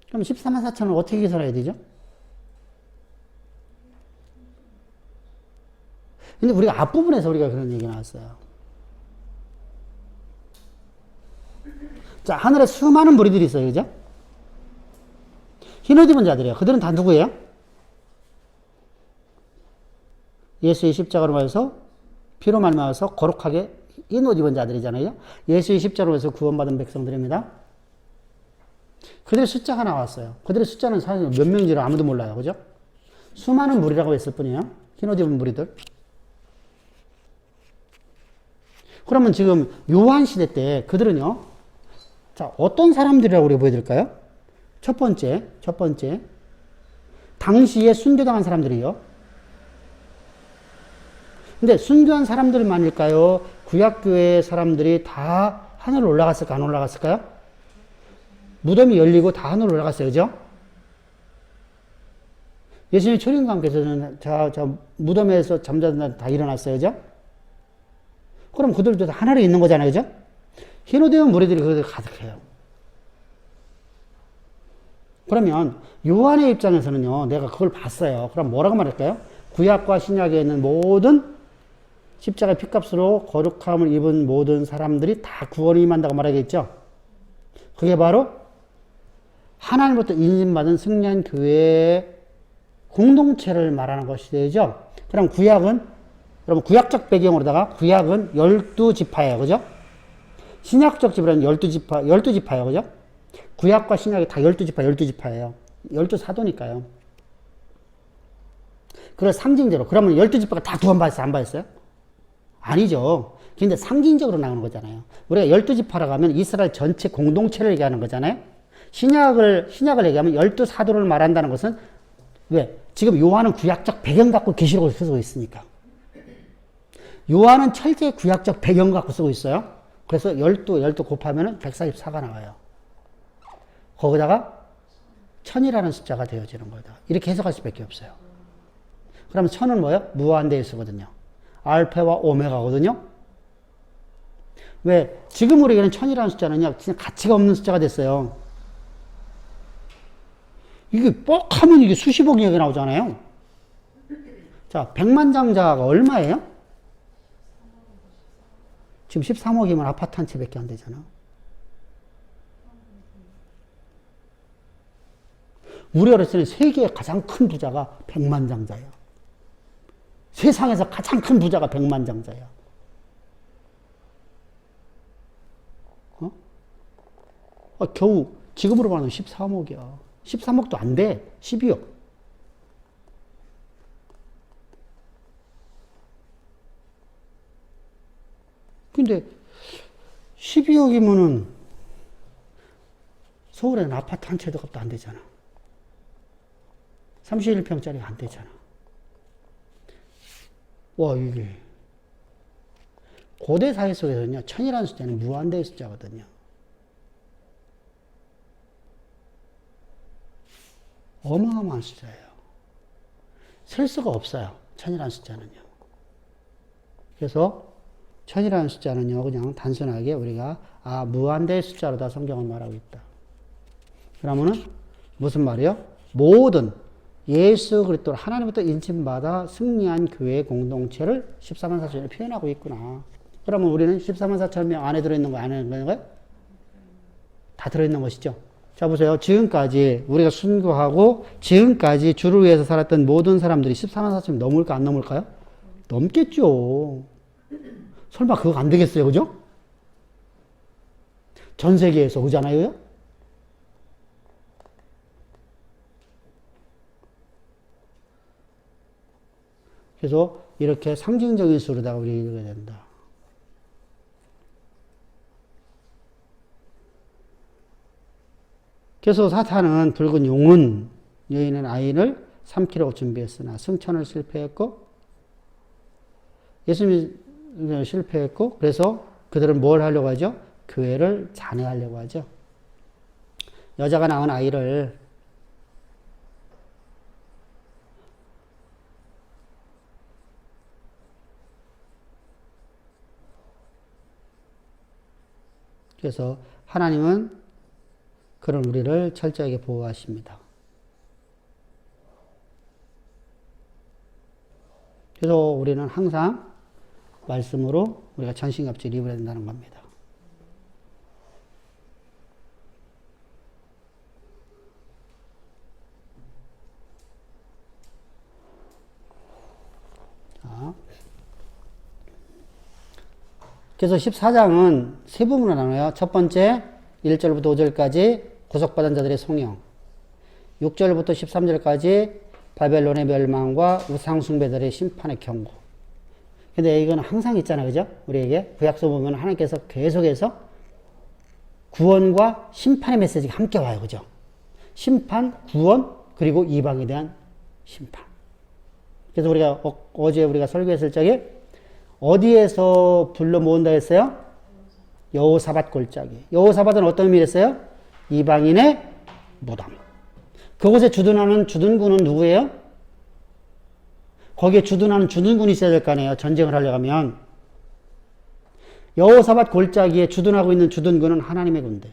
그럼 14만 4천을 어떻게 계산해야 되죠? 근데 우리가 앞부분에서 우리가 그런 얘기 나왔어요. 자, 하늘에 수많은 무리들이 있어요. 그죠? 흰옷 입은 자들이에요. 그들은 다 누구예요? 예수의 십자가로 말해서 피로 말미암아서 거룩하게 흰옷 입은 자들이잖아요. 예수의 십자가로 말해서 구원받은 백성들입니다. 그들의 숫자가 나왔어요. 그들의 숫자는 사실 몇 명인지를 아무도 몰라요. 그죠? 수많은 무리라고 했을 뿐이에요. 흰옷 입은 무리들. 그러면 지금 요한 시대 때 그들은요, 자, 어떤 사람들이라고 우리가 보여드릴까요? 첫 번째, 당시에 순교당한 사람들이요. 근데 순교한 사람들만일까요? 구약교회 사람들이 다 하늘로 올라갔을까, 안 올라갔을까요? 무덤이 열리고 다 하늘로 올라갔어요. 그죠? 예수님의 초림과 함께서는 무덤에서 잠자던 다 일어났어요. 그죠? 그럼 그들도 다 하늘에 있는 거잖아요. 그죠? 흰옷 입은 무리들이 그들 가득해요. 그러면 요한의 입장에서는요, 내가 그걸 봤어요. 그럼 뭐라고 말할까요? 구약과 신약에 있는 모든 십자가의 피값으로 거룩함을 입은 모든 사람들이 다 구원을 임한다고 말하겠죠? 그게 바로 하나님으로부터 인신받은 승리한 교회의 공동체를 말하는 것이 되죠. 그럼 여러분 구약적 배경으로다가 구약은 12지파예요. 그죠? 신약적 지파는 12지파예요. 그죠? 구약과 신약이 다 12지파, 12지파예요. 12사도니까요. 그래서 상징적으로. 그러면 12지파가 다 구원받았어요? 안 받았어요? 아니죠. 근데 상징적으로 나오는 거잖아요. 우리가 12지파라고 하면 이스라엘 전체 공동체를 얘기하는 거잖아요. 신약을 얘기하면 12사도를 말한다는 것은 왜? 지금 요한은 구약적 배경 갖고 계시록을 쓰고 있으니까. 요한은 철저히 구약적 배경 갖고 쓰고 있어요. 그래서 12 곱하면 144가 나와요. 거기다가 1000이라는 숫자가 되어지는 거다. 이렇게 해석할 수밖에 없어요. 그럼 1000은 뭐예요? 무한대수거든요. 알파와 오메가거든요. 왜? 지금 우리에게는 1000이라는 숫자는요, 그냥 가치가 없는 숫자가 됐어요. 이게 뻑 하면 이게 수십억이 나오잖아요. 자, 백만장자가 얼마예요? 지금 13억이면 아파트 한 채밖에 안 되잖아. 우리 어렸을 때 세계의 가장 큰 부자가 백만장자예요. 세상에서 가장 큰 부자가 백만장자예요. 겨우 지금으로 말하면 13억이야. 13억도 안 돼. 12억. 근데 12억이면은 서울에는 아파트 한 채도 값도 안 되잖아. 31평짜리가 안 되잖아. 와, 이게. 고대 사회 속에서는요, 1000이라는 숫자는 무한대의 숫자거든요. 어마어마한 숫자예요. 셀 수가 없어요. 1000이라는 숫자는요. 그래서 1000이라는 숫자는요, 그냥 단순하게 우리가, 무한대의 숫자로다 성경을 말하고 있다. 그러면은, 무슨 말이요? 모든 예수 그리스도를 하나님부터 인침받아 승리한 교회의 공동체를 14만 4천을 표현하고 있구나. 그러면 우리는 14만 4천 명 안에 들어있는 거, 안에 들어있는 거예요? 다 들어있는 것이죠. 자, 보세요. 지금까지 우리가 순교하고 지금까지 주를 위해서 살았던 모든 사람들이 14만 4천 넘을까, 안 넘을까요? 넘겠죠. 설마 그거 안 되겠어요, 그죠? 전 세계에서 오잖아요. 그래서 이렇게 상징적인 수로다가 우리 읽어야 된다. 그래서 사탄은 붉은 용은 여인은 아이를 삼키려고 준비했으나 승천을 실패했고 예수님이 실패했고 그래서 그들은 뭘 하려고 하죠? 교회를 잔해하려고 하죠. 여자가 낳은 아이를 그래서 하나님은 그런 우리를 철저하게 보호하십니다. 그래서 우리는 항상 말씀으로 우리가 전신갑주를 입어야 된다는 겁니다. 자. 그래서 14장은 세 부분으로 나눠요. 첫 번째 1절부터 5절까지 구속받은 자들의 송영, 6절부터 13절까지 바벨론의 멸망과 우상숭배들의 심판의 경고. 근데 이건 항상 있잖아요. 그죠? 우리에게 구약서 보면 하나님께서 계속해서 구원과 심판의 메시지가 함께 와요. 그죠? 심판, 구원, 그리고 이방에 대한 심판. 그래서 우리가 어제 우리가 설교했을 적에 어디에서 불러 모은다 했어요? 여호사밧 골짜기. 여호사밧은 어떤 의미를 했어요? 이방인의 무덤. 그곳에 주둔하는 주둔군은 누구예요? 거기에 주둔하는 주둔군이 있어야 될 거 아니에요. 전쟁을 하려고 하면. 여호사밧 골짜기에 주둔하고 있는 주둔군은 하나님의 군대.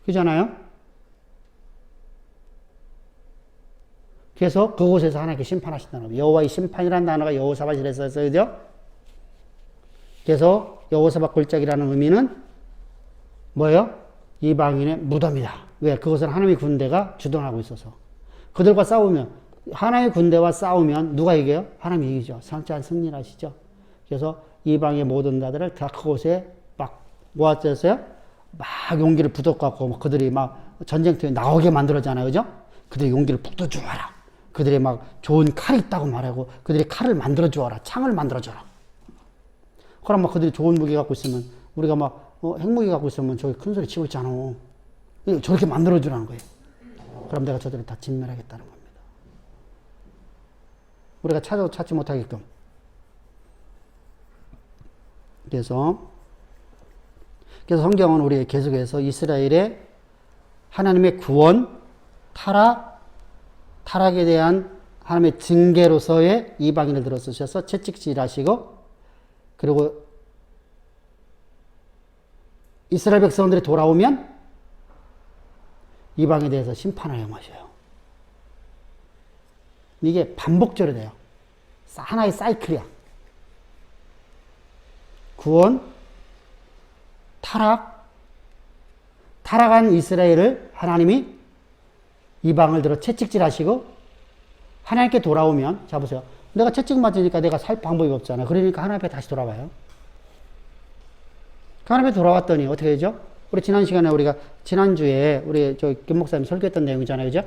그잖아요? 그래서 그곳에서 하나님께 심판하신다는 거예요. 여호와의 심판이라는 단어가 여호사밧이라서 써야죠. 그래서 여호사밧 골짜기라는 의미는 뭐예요? 이방인의 무덤이다. 왜? 그것은 하나님의 군대가 주둔하고 있어서. 그들과 싸우면, 하나님의 군대와 싸우면 누가 이겨요? 하나님이 이기죠. 선한 승리를 하시죠. 그래서 이방의 모든 자들을 다 그곳에 막 모았어요. 막 용기를 부족갖고 막 그들이 막 전쟁터에 나오게 만들었잖아요. 그죠? 그들의 용기를 북돋주어라. 그들이 막 좋은 칼이 있다고 말하고 그들이 칼을 만들어 주어라. 창을 만들어 줘라. 그럼 막 그들이 좋은 무기 갖고 있으면 우리가 막 핵무기 갖고 있으면 저기 큰 소리 치고 있잖아. 저렇게 만들어 주라는 거예요. 그럼 내가 저들을 다 진멸하겠다는 겁니다. 우리가 찾아도 찾지 못하게끔. 그래서 성경은 우리 계속해서 이스라엘의 하나님의 구원, 타락에 대한 하나님의 징계로서의 이방인을 들어 쓰셔서 채찍질하시고, 그리고 이스라엘 백성들이 돌아오면 이방에 대해서 심판을 행하셔요. 이게 반복적으로 돼요. 하나의 사이클이야. 구원, 타락한 이스라엘을 하나님이 이방을 들어 채찍질하시고 하나님께 돌아오면, 자 보세요. 내가 채찍 맞으니까 내가 살 방법이 없잖아. 그러니까 하나님 앞에 다시 돌아와요. 하나님 앞에 돌아왔더니 어떻게 되죠? 우리 지난 시간에 우리가 지난주에 우리 김 목사님 설교했던 내용이잖아요. 그죠?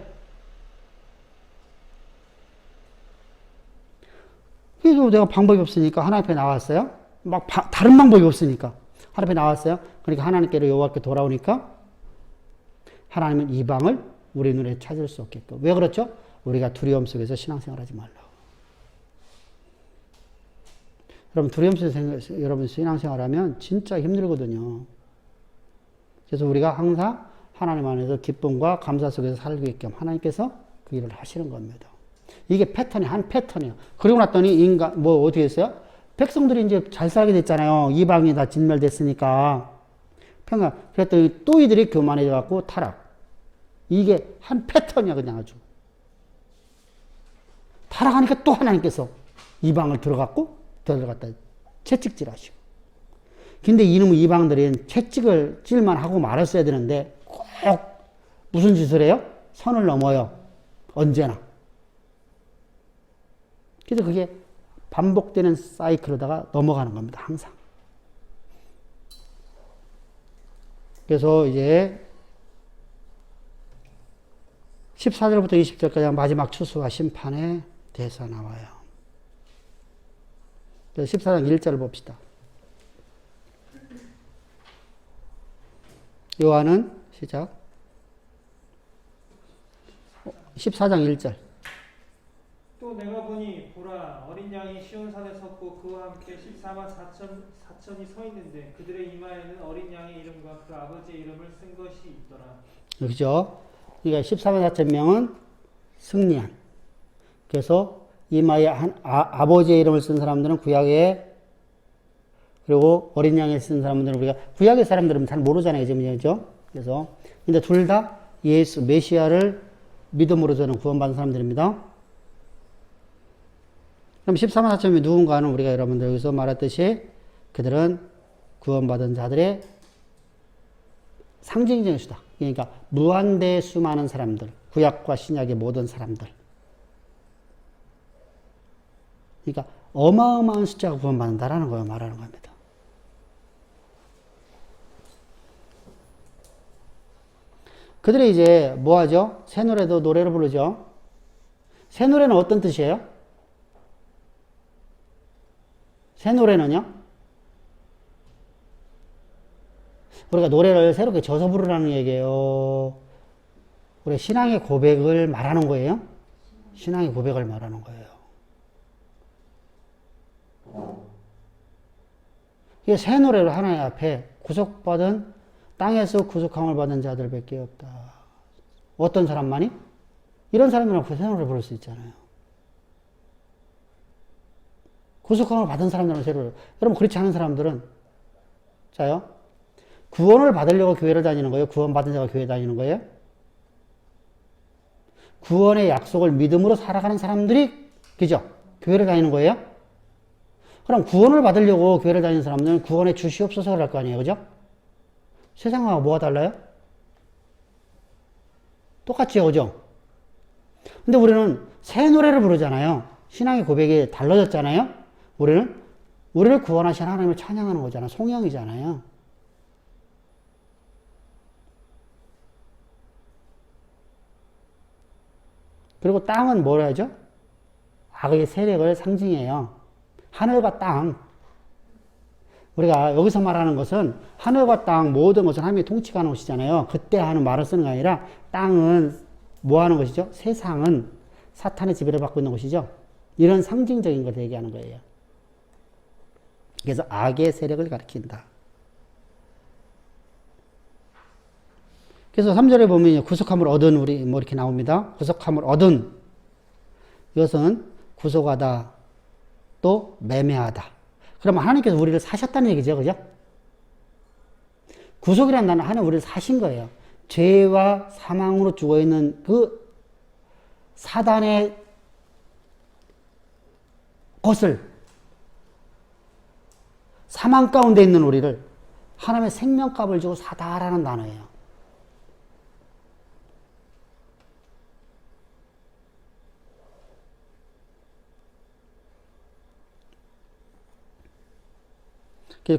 그래서 내가 방법이 없으니까 하나님 앞에 나왔어요. 막 다른 방법이 없으니까 하나님 앞에 나왔어요. 그러니까 하나님께로 여호와께 돌아오니까 하나님은 이방을 우리 눈에 찾을 수 없게끔. 왜 그렇죠? 우리가 두려움 속에서 신앙생활하지 말라고. 여러분 두려움 속에서 여러분 신앙생활하면 진짜 힘들거든요. 그래서 우리가 항상 하나님 안에서 기쁨과 감사 속에서 살게끔 하나님께서 그 일을 하시는 겁니다. 이게 한 패턴이에요. 그러고 났더니 어떻게 했어요? 백성들이 이제 잘 살게 됐잖아요. 이방이 다 진멸됐으니까. 그랬더니 또 이들이 교만해져갖고 타락. 이게 한 패턴이야, 그냥 아주. 타락하니까 또 하나님께서 이방을 들어갔다 채찍질 하시고. 근데 이놈 이방들은 채찍을 찔만 하고 말았어야 되는데 꼭 무슨 짓을 해요? 선을 넘어요. 언제나. 그래서 그게 반복되는 사이클로다가 넘어가는 겁니다. 항상. 그래서 이제 14절부터 20절까지 마지막 추수와 심판에 대해서 나와요. 그래서 14장 1절을 봅시다. 요한은 시작. 14장 1절.
또 내가 보니 보라 어린 양이 시온산에 섰고 그와 함께 14만 4천이 서 있는데 그들의 이마에는 어린 양의 이름과 그 아버지의 이름을 쓴 것이 있더라.
그죠? 그러니까 14만 4천 명은 승리한. 그래서 이마에 아버지의 이름을 쓴 사람들은 구약에, 그리고 어린 양에 쓴 사람들은 우리가 구약의 사람들은 잘 모르잖아요. 그죠? 그래서 근데 둘 다 예수 메시아를 믿음으로 저는 구원받은 사람들입니다. 그럼 14만 4천이 누군가는 우리가 여러분들 여기서 말했듯이 그들은 구원받은 자들의 상징적인 수다. 그러니까 무한대 수많은 사람들, 구약과 신약의 모든 사람들. 그러니까 어마어마한 숫자가 구원받는다라는 걸 말하는 겁니다. 그들이 이제 뭐 하죠? 새 노래도 노래로 부르죠. 새 노래는 어떤 뜻이에요? 새 노래는요? 우리가 노래를 새롭게 져서 부르라는 얘기예요. 우리 신앙의 고백을 말하는 거예요. 신앙의 고백을 말하는 거예요. 이게 새 노래를 하나님 앞에 구속받은, 땅에서 구속함을 받은 자들밖에 없다. 어떤 사람만이? 이런 사람들은 새 노래를 부를 수 있잖아요. 구속함을 받은 사람들은 새 노래. 여러분 그렇지 않은 사람들은, 자요, 구원을 받으려고 교회를 다니는 거예요? 구원받은 자가 교회 다니는 거예요? 구원의 약속을 믿음으로 살아가는 사람들이, 그죠? 교회를 다니는 거예요? 그럼 구원을 받으려고 교회를 다니는 사람들은 구원의 주시옵소서 그럴 거 아니에요? 그죠? 세상하고 뭐가 달라요? 똑같지요, 그죠? 근데 우리는 새 노래를 부르잖아요. 신앙의 고백이 달라졌잖아요? 우리는 우리를 구원하신 하나님을 찬양하는 거잖아. 송영이잖아요. 그리고 땅은 뭐라 하죠? 악의 세력을 상징해요. 하늘과 땅. 우리가 여기서 말하는 것은 하늘과 땅 모든 것은 하나님이 통치하는 것이잖아요. 그때 하는 말을 쓰는 게 아니라 땅은 뭐 하는 것이죠? 세상은 사탄의 지배를 받고 있는 것이죠. 이런 상징적인 것을 얘기하는 거예요. 그래서 악의 세력을 가리킨다. 그래서 3절에 보면 구속함을 얻은 우리 뭐 이렇게 나옵니다. 구속함을 얻은 이것은 구속하다 또 매매하다. 그러면 하나님께서 우리를 사셨다는 얘기죠. 그죠? 구속이라는 단어는 하나님 우리를 사신 거예요. 죄와 사망으로 죽어있는 그 사단의 것을 사망 가운데 있는 우리를 하나님의 생명값을 주고 사다라는 단어예요.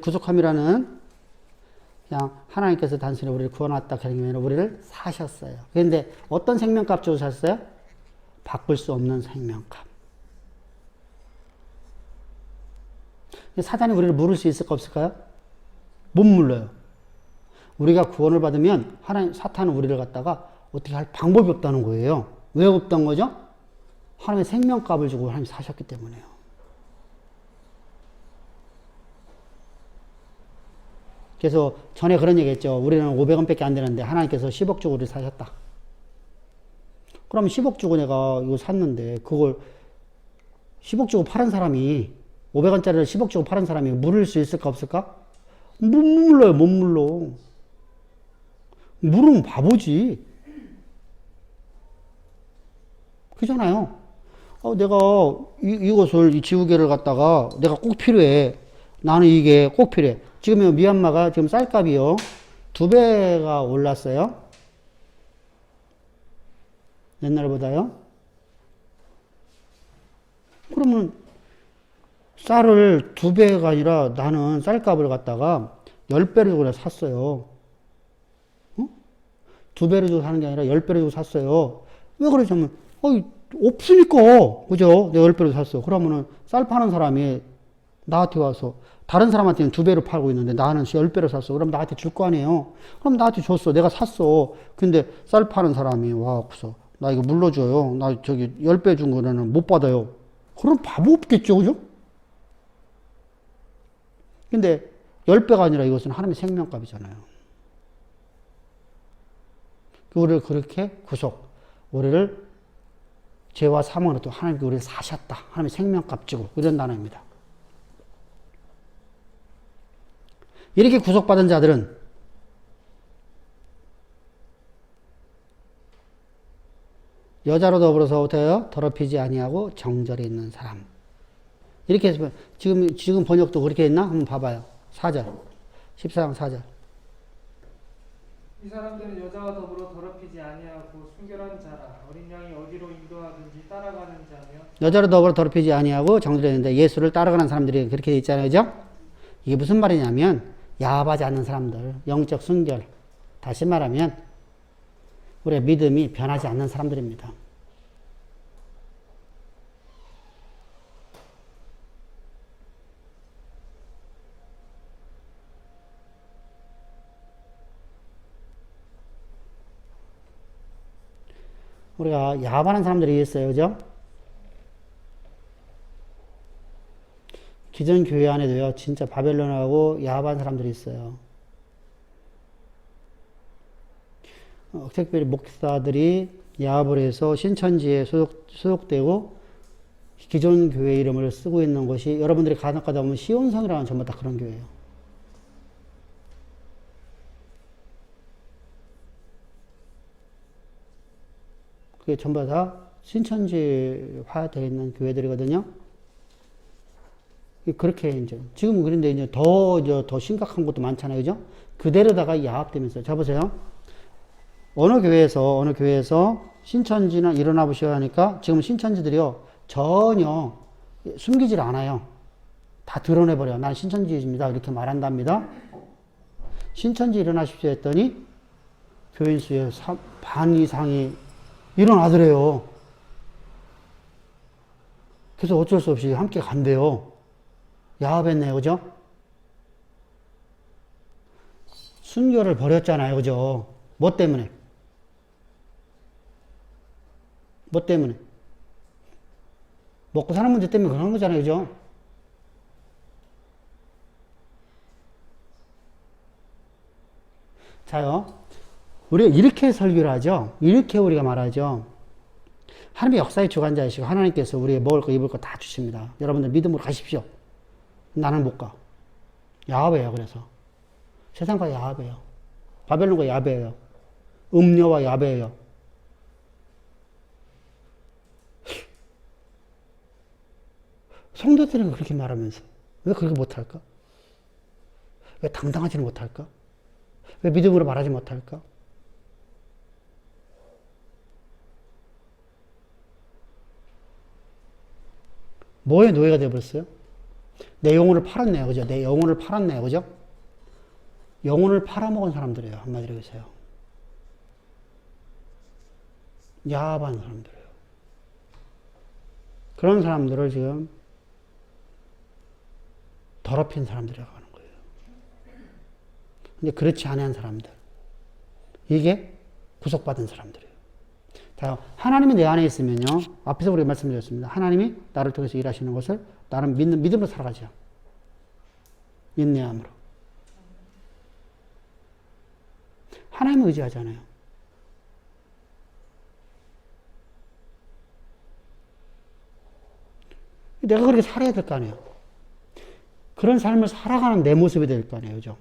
구속함이라는 그냥 하나님께서 단순히 우리를 구원했다 그런 게 아니라 우리를 사셨어요. 그런데 어떤 생명값 주고 샀어요? 바꿀 수 없는 생명값. 사단이 우리를 물을 수 있을까 없을까요? 못 물러요. 우리가 구원을 받으면 사탄은 우리를 갖다가 어떻게 할 방법이 없다는 거예요. 왜 없던 거죠? 하나님의 생명값을 주고 하나님 사셨기 때문에요. 그래서 전에 그런 얘기 했죠. 우리는 500원밖에 안 되는데 하나님께서 10억 주고 우리를 사셨다. 그럼 10억 주고 내가 이거 샀는데 그걸 10억 주고 파는 사람이 500원짜리를 10억 주고 파는 사람이 물을 수 있을까 없을까? 못 물러요. 못 물러. 물으면 바보지. 그잖아요. 내가 이것을 이 지우개를 갖다가 내가 꼭 필요해. 나는 이게 꼭 필요해. 지금 미얀마가 지금 쌀값이요 2배가 올랐어요. 옛날보다요. 그러면 쌀을 2배가 아니라 나는 쌀값을 갖다가 10배를 주고 샀어요. 2배를 주고 사는 게 아니라 10배를 주고 샀어요. 왜 그러냐면 없으니까. 그죠? 내가 10배를 샀어. 그러면은 쌀 파는 사람이 나한테 와서 다른 사람한테는 2배로 팔고 있는데 나는 10배로 샀어. 그럼 나한테 줄 거 아니에요. 그럼 나한테 줬어. 내가 샀어. 근데 쌀 파는 사람이 와서 나 이거 물러줘요. 나 저기 10배 준 거는 못 받아요. 그럼 바보 없겠죠. 그죠? 근데 10배가 아니라 이것은 하나님의 생명값이잖아요. 우리를 그렇게 구속, 우리를 죄와 사망으로 또 하나님께 우리를 사셨다. 하나님의 생명값 주고 이런 단어입니다. 이렇게 구속받은 자들은 여자로 더불어서 어때요? 더럽히지 아니하고 정절이 있는 사람. 이렇게 해서 지금 번역도 그렇게 했나? 한번 봐봐요. 4절. 14장 4절.
이 사람들은 여자와 더불어 더럽히지 아니하고 순결한 자라. 어린 양이 어디로 인도하든지 따라가는 자며. 여자로
더불어 더럽히지 아니하고 정절이 있는데 예수를 따라가는 사람들이 그렇게 돼 있잖아요. 그죠? 이게 무슨 말이냐면 야합하지 않는 사람들, 영적 순결. 다시 말하면 우리의 믿음이 변하지 않는 사람들입니다. 우리가 야합하는 사람들이 있어요. 그죠? 기존 교회 안에도요, 진짜 바벨론하고 야합한 사람들이 있어요. 특별히 목사들이 야합을 해서 신천지에 소속되고 기존 교회 이름을 쓰고 있는 것이 여러분들이 가다 보면 시온성이라는 전부 다 그런 교회예요. 그게 전부 다 신천지화 되어 있는 교회들이거든요. 그렇게 이제 지금 그런데 이제 더 심각한 것도 많잖아요, 그죠? 그대로다가 야합되면서 자 보세요. 어느 교회에서 신천지나 일어나 보셔야 하니까 지금 신천지들이요 전혀 숨기질 않아요. 다 드러내버려. 나는 신천지입니다. 이렇게 말한답니다. 신천지 일어나십시오 했더니 교인 수의 반 이상이 일어나더래요. 그래서 어쩔 수 없이 함께 간대요. 야합했네요. 그죠? 순교를 버렸잖아요. 그죠? 뭐 때문에? 뭐 때문에? 먹고 사는 문제 때문에 그런 거잖아요. 그죠? 자요. 우리가 이렇게 설교를 하죠. 이렇게 우리가 말하죠. 하나님의 역사의 주관자이시고 하나님께서 우리의 먹을 거 입을 거 다 주십니다. 여러분들 믿음으로 가십시오. 나는 못 가. 야합해요. 그래서 세상과 야합해요. 바벨론과 야합해요. 음료와 야합해요. 성도들은 그렇게 말하면서 왜 그렇게 못할까? 왜 당당하지는 못할까? 왜 믿음으로 말하지 못할까? 뭐의 노예가 되어버렸어요? 내 영혼을 팔았네요. 그죠? 내 영혼을 팔았네요. 그죠? 영혼을 팔아먹은 사람들이에요. 한마디로 해서요. 야합한 사람들이에요. 그런 사람들을 지금 더럽힌 사람들이라고 하는 거예요. 근데 그렇지 않은 사람들. 이게 구속받은 사람들이에요. 자, 하나님이 내 안에 있으면요. 앞에서 우리가 말씀드렸습니다. 하나님이 나를 통해서 일하시는 것을 나는 믿음으로 살아가죠. 인내함으로. 하나님을 의지하잖아요. 내가 그렇게 살아야 될 거 아니에요. 그런 삶을 살아가는 내 모습이 될 거 아니에요. 그죠?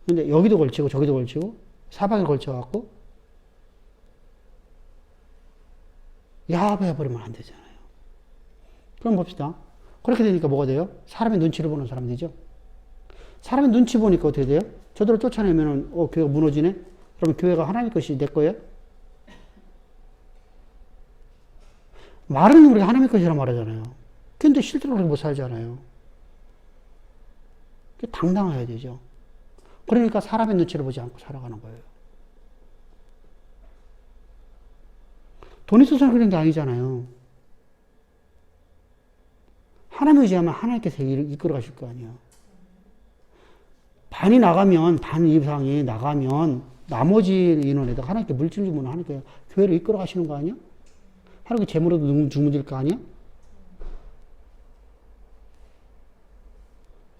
근데 여기도 걸치고 저기도 걸치고 사방에 걸쳐갖고 야합해버리면 안 되잖아요. 그럼 봅시다. 그렇게 되니까 뭐가 돼요? 사람의 눈치를 보는 사람 되죠? 사람의 눈치 보니까 어떻게 돼요? 저들을 쫓아내면은, 교회가 무너지네? 그러면 교회가 하나님의 것이 내 거예요? 말은 우리가 하나님의 것이라 말하잖아요. 근데 실제로 그렇게 못 살잖아요. 당당해야 되죠. 그러니까 사람의 눈치를 보지 않고 살아가는 거예요. 돈 있어서 그런 게 아니잖아요. 하나님 의지하면 하나님께서 이끌어 가실 거 아니에요. 반이 나가면, 반 이상이 나가면 나머지 인원에다가 하나님께 물질 주면 하나님께 교회를 이끌어 가시는 거 아니야? 하나님께 재물로도 주문질 거 아니야?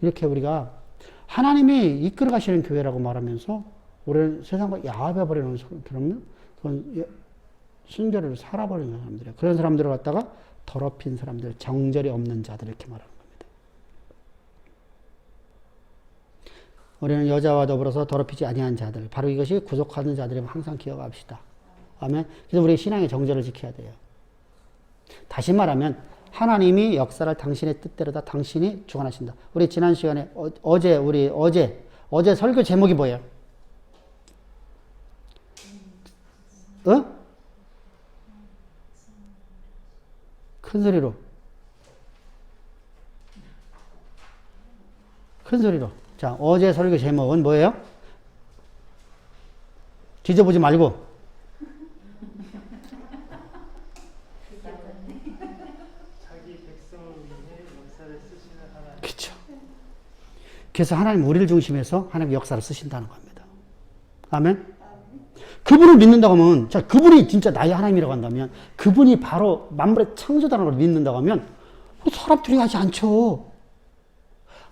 이렇게 우리가 하나님이 이끌어 가시는 교회라고 말하면서 우리는 세상과 야합해버리는 그러면 그건 순결을 살아버리는 사람들이에요. 그런 사람들을 갖다가 더럽힌 사람들, 정절이 없는 자들 이렇게 말하는 겁니다. 우리는 여자와 더불어서 더럽히지 아니한 자들, 바로 이것이 구속하는 자들임을 항상 기억합시다. 아멘. 그래서 우리 신앙의 정절을 지켜야 돼요. 다시 말하면 하나님이 역사를 당신의 뜻대로다 당신이 주관하신다. 우리 지난 시간에 어제 설교 제목이 뭐예요? 큰 소리로. 큰 소리로. 자, 어제 설교 제목은 뭐예요? 뒤져보지 말고. 그렇죠. 그래서 하나님 우리를 중심해서 하나님 역사를 쓰신다는 겁니다. 아멘. 그분을 믿는다고 하면, 자, 그분이 진짜 나의 하나님이라고 한다면, 그분이 바로 만물의 창조자라는 걸 믿는다고 하면, 사람들이 하지 않죠.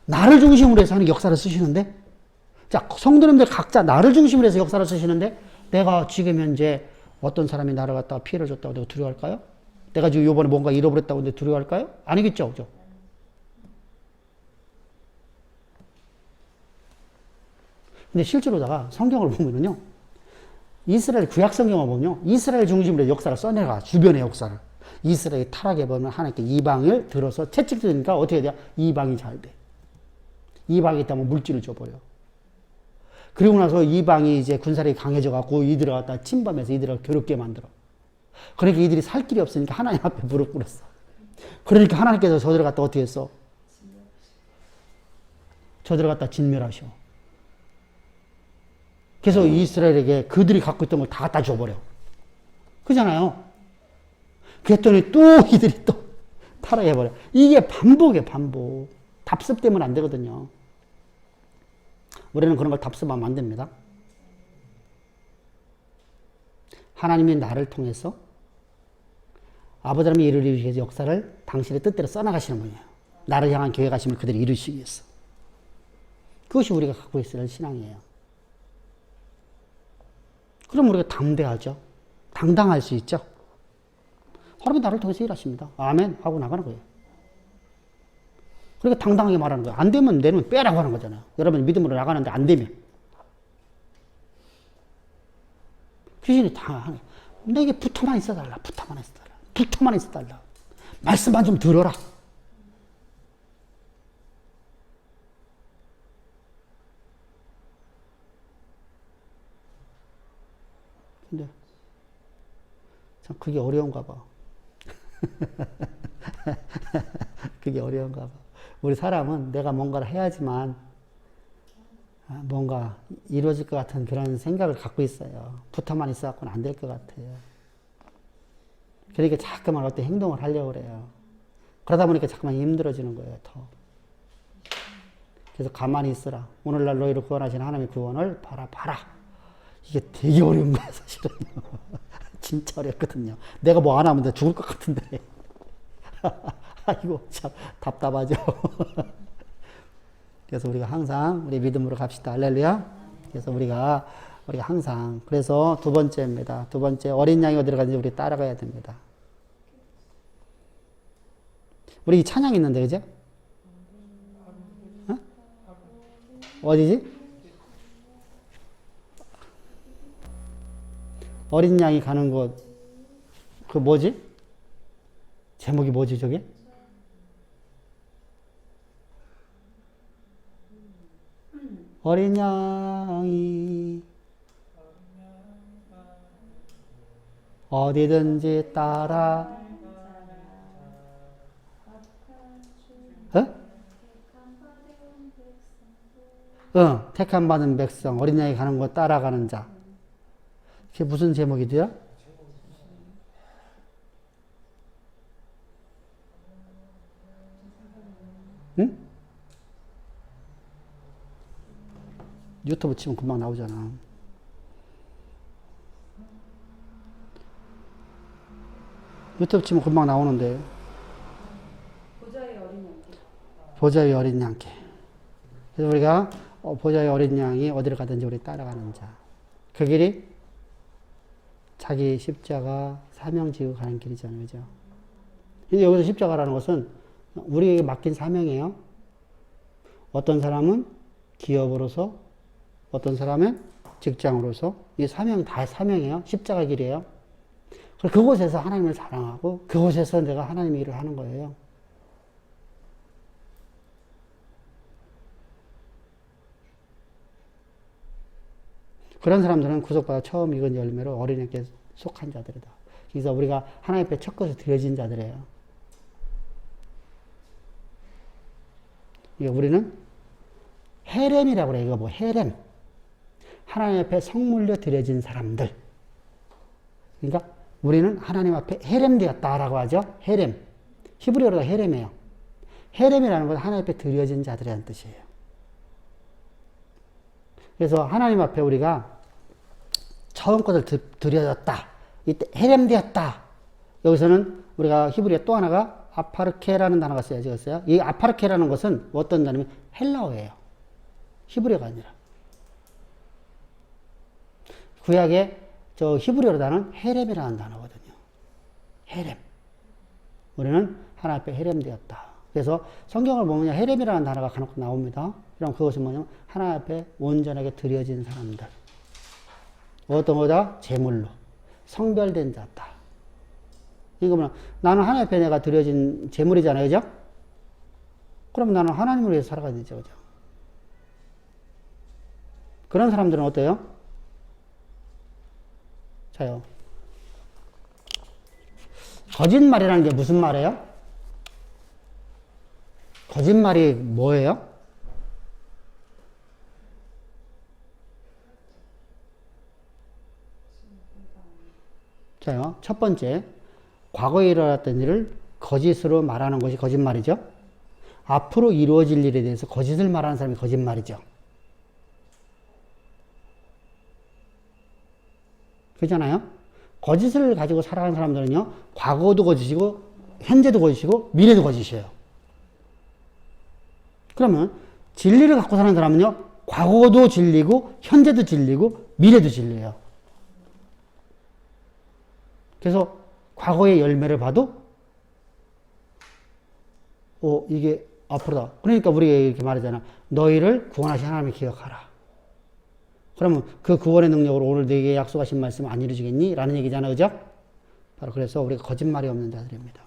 나를 중심으로 해서 하는 역사를 쓰시는데, 자, 성도님들 각자 나를 중심으로 해서 역사를 쓰시는데, 내가 지금 현재 어떤 사람이 나를 갖다가 피해를 줬다고 내가 두려워할까요? 내가 지금 요번에 뭔가 잃어버렸다고 내가 두려워할까요? 아니겠죠, 그죠? 근데 실제로다가 성경을 보면은요, 이스라엘 구약 성경을 보면요, 이스라엘 중심으로 역사를 써내가, 주변의 역사를. 이스라엘이 타락해 보면 하나님께 이방을 들어서 채찍질니까 어떻게 돼요? 이방이 잘 돼. 이방이 있다면 물질을 줘버려. 그리고 나서 이방이 이제 군사력이 강해져갖고 이들을 갖다 침범해서 이들을 괴롭게 만들어. 그러니까 이들이 살 길이 없으니까 하나님 앞에 무릎 꿇었어. 그러니까 하나님께서 저들을 갖다 어떻게 했어? 저들을 갖다 진멸하셔. 그래서 이스라엘에게 그들이 갖고 있던 걸 다 갖다 줘버려. 그잖아요. 그랬더니 또 이들이 또 타락해버려. 이게 반복이에요, 반복. 답습되면 안 되거든요. 우리는 그런 걸 답습하면 안 됩니다. 하나님이 나를 통해서 아버지 하나님의 일을 이루기 위해서 역사를 당신의 뜻대로 써나가시는 분이에요. 나를 향한 계획하심을 그대로 이루시기 위해서. 그것이 우리가 갖고 있어야 할 신앙이에요. 그럼 우리가 담대하죠. 당당할 수 있죠. 하나님이 나를 통해서 일하십니다. 아멘 하고 나가는 거예요. 그러니까 당당하게 말하는 거예요. 안 되면 내는 빼라고 하는 거잖아요. 여러분 믿음으로 나가는데 안 되면. 귀신이 다 하네. 내게 붙어만 있어달라. 붙어만 있어달라. 붙어만 있어달라. 말씀만 좀 들어라. 근데 참 그게 어려운가 봐. 그게 어려운가 봐. 우리 사람은 내가 뭔가를 해야지만 뭔가 이루어질 것 같은 그런 생각을 갖고 있어요. 붙어만 있어갖고는 안 될 것 같아요. 그러니까 자꾸만 어떤 행동을 하려고 그래요. 그러다 보니까 자꾸만 힘들어지는 거예요, 더. 그래서 가만히 있어라. 오늘날 너희를 구원하신 하나님의 구원을 바라. 이게 되게 어려운 거예요, 사실은. 진짜 어렵거든요. 내가 뭐 안 하면 나 죽을 것 같은데. 아이고, 참 답답하죠. 그래서 우리가 항상 우리 믿음으로 갑시다. 할렐루야. 그래서 우리가 항상, 그래서 두 번째입니다. 두 번째, 어린 양이 어디로 가든지 우리 따라가야 됩니다. 우리 찬양 있는데, 그죠? 어? 어디지? 어린 양이 가는 곳, 그 뭐지? 제목이 뭐지, 저게? 어린 양이 어디든지 따라, 택함 받은 백성, 어린 양이 가는 곳 따라가는 자. 그게 무슨 제목이죠? 응? 유튜브 치면 금방 나오잖아. 유튜브 치면 금방 나오는데.
보좌의 어린 양께.
보좌의 어린 양께. 그래서 우리가 보좌의 어린 양이 어디를 가든지 우리 따라가는 자. 그 길이 자기 십자가 사명 지고 가는 길이잖아요. 그죠? 근데 여기서 십자가라는 것은 우리에게 맡긴 사명이에요. 어떤 사람은 기업으로서, 어떤 사람은 직장으로서, 이 사명 다 사명이에요. 십자가 길이에요. 그곳에서 하나님을 사랑하고 그곳에서 내가 하나님의 일을 하는 거예요. 그런 사람들은 구속받아 처음 익은 열매로 어린이께 속한 자들이다. 그래서 우리가 하나님 앞에 첫 것을 드려진 자들이에요. 우리는 헤렘이라고 그래요. 이거 뭐 헤렘. 하나님 앞에 성물려 드려진 사람들. 그러니까 우리는 하나님 앞에 헤렘 되었다라고 하죠. 헤렘. 히브리어로도 헤렘이에요. 헤렘이라는 것은 하나님 앞에 드려진 자들이라는 뜻이에요. 그래서 하나님 앞에 우리가 처음 것을 드려졌다. 이때 헤렘 되었다. 여기서는 우리가 히브리어 또 하나가 아파르케라는 단어가 쓰여졌어요. 이 아파르케라는 것은 어떤 단어냐면 헬라어예요. 히브리어가 아니라. 구약의 저 히브리어로 단어는 헤렘이라는 단어거든요. 헤렘. 우리는 하나님 앞에 헤렘 되었다. 그래서 성경을 보면 헤렘이라는 단어가 간혹 나옵니다. 그럼 그것은 뭐냐면 하나님 앞에 온전하게 드려진 사람들. 어떤 거다? 제물로. 성별된 자다. 이거면 나는 하나님 앞에 내가 드려진 제물이잖아요. 그죠? 그럼 나는 하나님을 위해서 살아가야 되죠. 그죠? 그런 사람들은 어때요? 자요. 거짓말이라는 게 무슨 말이에요? 거짓말이 뭐예요? 자요, 첫 번째, 과거에 일어났던 일을 거짓으로 말하는 것이 거짓말이죠. 앞으로 이루어질 일에 대해서 거짓을 말하는 사람이 거짓말이죠. 그렇잖아요? 거짓을 가지고 살아가는 사람들은요, 과거도 거짓이고, 현재도 거짓이고, 미래도 거짓이에요. 그러면 진리를 갖고 사는 사람은요, 과거도 진리고, 현재도 진리고, 미래도 진리예요. 그래서 과거의 열매를 봐도, 이게 앞으로다. 그러니까 우리가 이렇게 말하잖아. 너희를 구원하신 하나님을 기억하라. 그러면 그 구원의 능력으로 오늘 너희에게 약속하신 말씀 안 이루어지겠니? 라는 얘기잖아. 그죠? 바로 그래서 우리가 거짓말이 없는 자들입니다.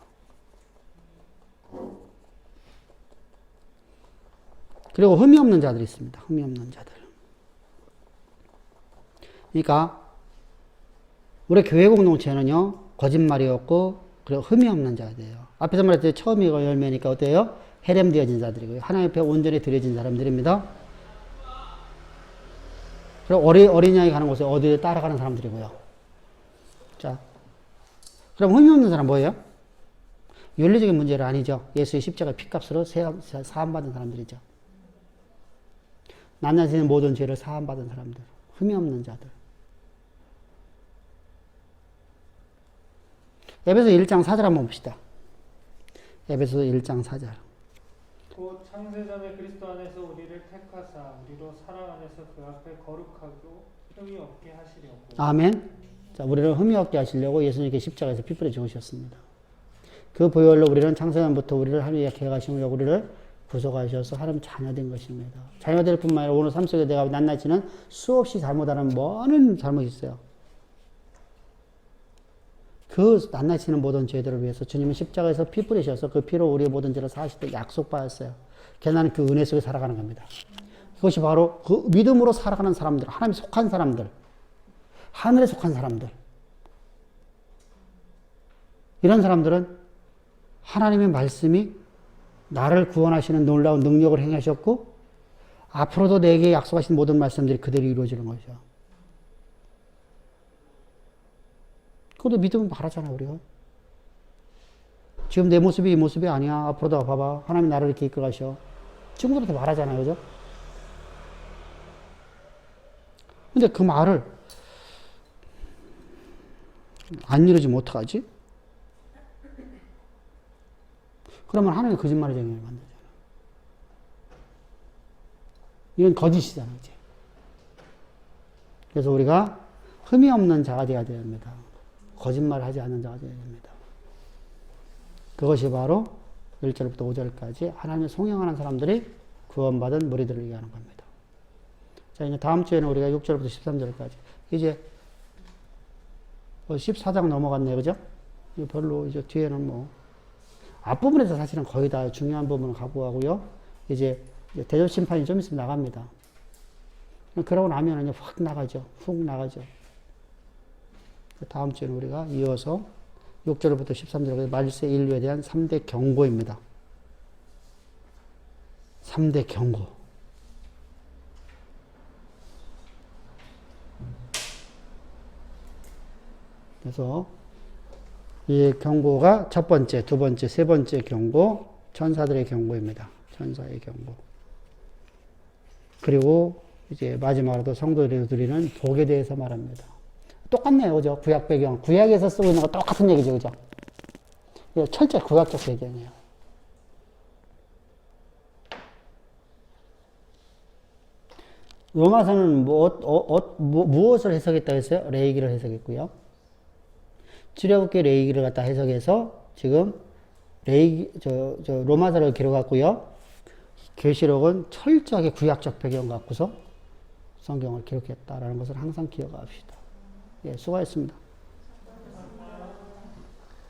그리고 흠이 없는 자들이 있습니다. 흠이 없는 자들. 그러니까 우리 교회 공동체는요, 거짓말이 없고, 그리고 흠이 없는 자들이에요. 앞에서 말했듯이 처음이 열매니까 어때요? 해렘되어진 자들이고요. 하나님 앞에 온전히 드려진 사람들입니다. 그리고 어린 양이 가는 곳에 어디에 따라가는 사람들이고요. 자, 그럼 흠이 없는 사람 뭐예요? 윤리적인 문제는 아니죠. 예수의 십자가 피값으로 사함받은 사람들이죠. 낱낱이는 모든 죄를 사함받은 사람들. 흠이 없는 자들. 에베소 1장 4절 한번 봅시다. 에베소 1장 4절.
곧 창세전에 그리스도 안에서 우리를 택하사 우리로 사랑 안에서 그 앞에 거룩하고 흠이 없게 하시려고.
아멘. 자, 우리를 흠이 없게 하시려고 예수님께 십자가에서 피 뿌려 죽으셨습니다. 그 보혈로 우리는 창세전부터 우리를 하나님의 계획하심으로 우리를 구속하셔서 하나님 자녀된 것입니다. 자녀될 뿐만 아니라 오늘 삶 속에 내가 낱낱이는 수없이 잘못하는 많은 잘못이 있어요. 그 낱낱이는 모든 죄들을 위해서 주님은 십자가에서 피 뿌리셔서 그 피로 우리의 모든 죄를 사하실 때 약속받았어요. 그래서 나는 그 은혜 속에 살아가는 겁니다. 그것이 바로 그 믿음으로 살아가는 사람들, 하나님에 속한 사람들, 하늘에 속한 사람들. 이런 사람들은 하나님의 말씀이 나를 구원하시는 놀라운 능력을 행하셨고 앞으로도 내게 약속하신 모든 말씀들이 그대로 이루어지는 것이죠. 그것도 믿으면 말하잖아, 우리가. 지금 내 모습이 이 모습이 아니야. 앞으로도 봐봐. 하나님 나를 이렇게 이끌어 가셔. 친구들한테 말하잖아요, 그죠? 근데 그 말을 안 이루어지면 어떡하지? 그러면 하나님이 거짓말을 정의를 만들잖아. 이건 거짓이잖아, 이제. 그래서 우리가 흠이 없는 자가 되어야 됩니다. 거짓말을 하지 않는 자가 되어야 됩니다. 그것이 바로 1절부터 5절까지 하나님을 송영하는 사람들이 구원받은 무리들을 얘기하는 겁니다. 자, 이제 다음 주에는 우리가 6절부터 13절까지. 이제 14장 넘어갔네요, 그죠? 별로 이제 뒤에는 뭐, 앞부분에서 사실은 거의 다 중요한 부분을 갖고 가고요. 이제 대접 심판이 좀 있으면 나갑니다. 그러고 나면 확 나가죠. 훅 나가죠. 다음 주에는 우리가 이어서 6절부터 13절까지 말세 인류에 대한 3대 경고입니다. 3대 경고. 그래서 이 경고가 첫 번째, 두 번째, 세 번째 경고, 천사들의 경고입니다. 천사의 경고. 그리고 이제 마지막으로도 성도들이 드리는 복에 대해서 말합니다. 똑같네요, 그죠? 구약 배경. 구약에서 쓰고 있는 거 똑같은 얘기죠, 그죠? 철저히 구약적 배경이에요. 로마서는 무엇을 해석했다고 했어요? 레이기를 해석했고요. 출애굽기 레이기를 갖다 해석해서 지금 로마서를 기록했고요. 계시록은 철저하게 구약적 배경 갖고서 성경을 기록했다라는 것을 항상 기억합시다. 예, 수고하셨습니다.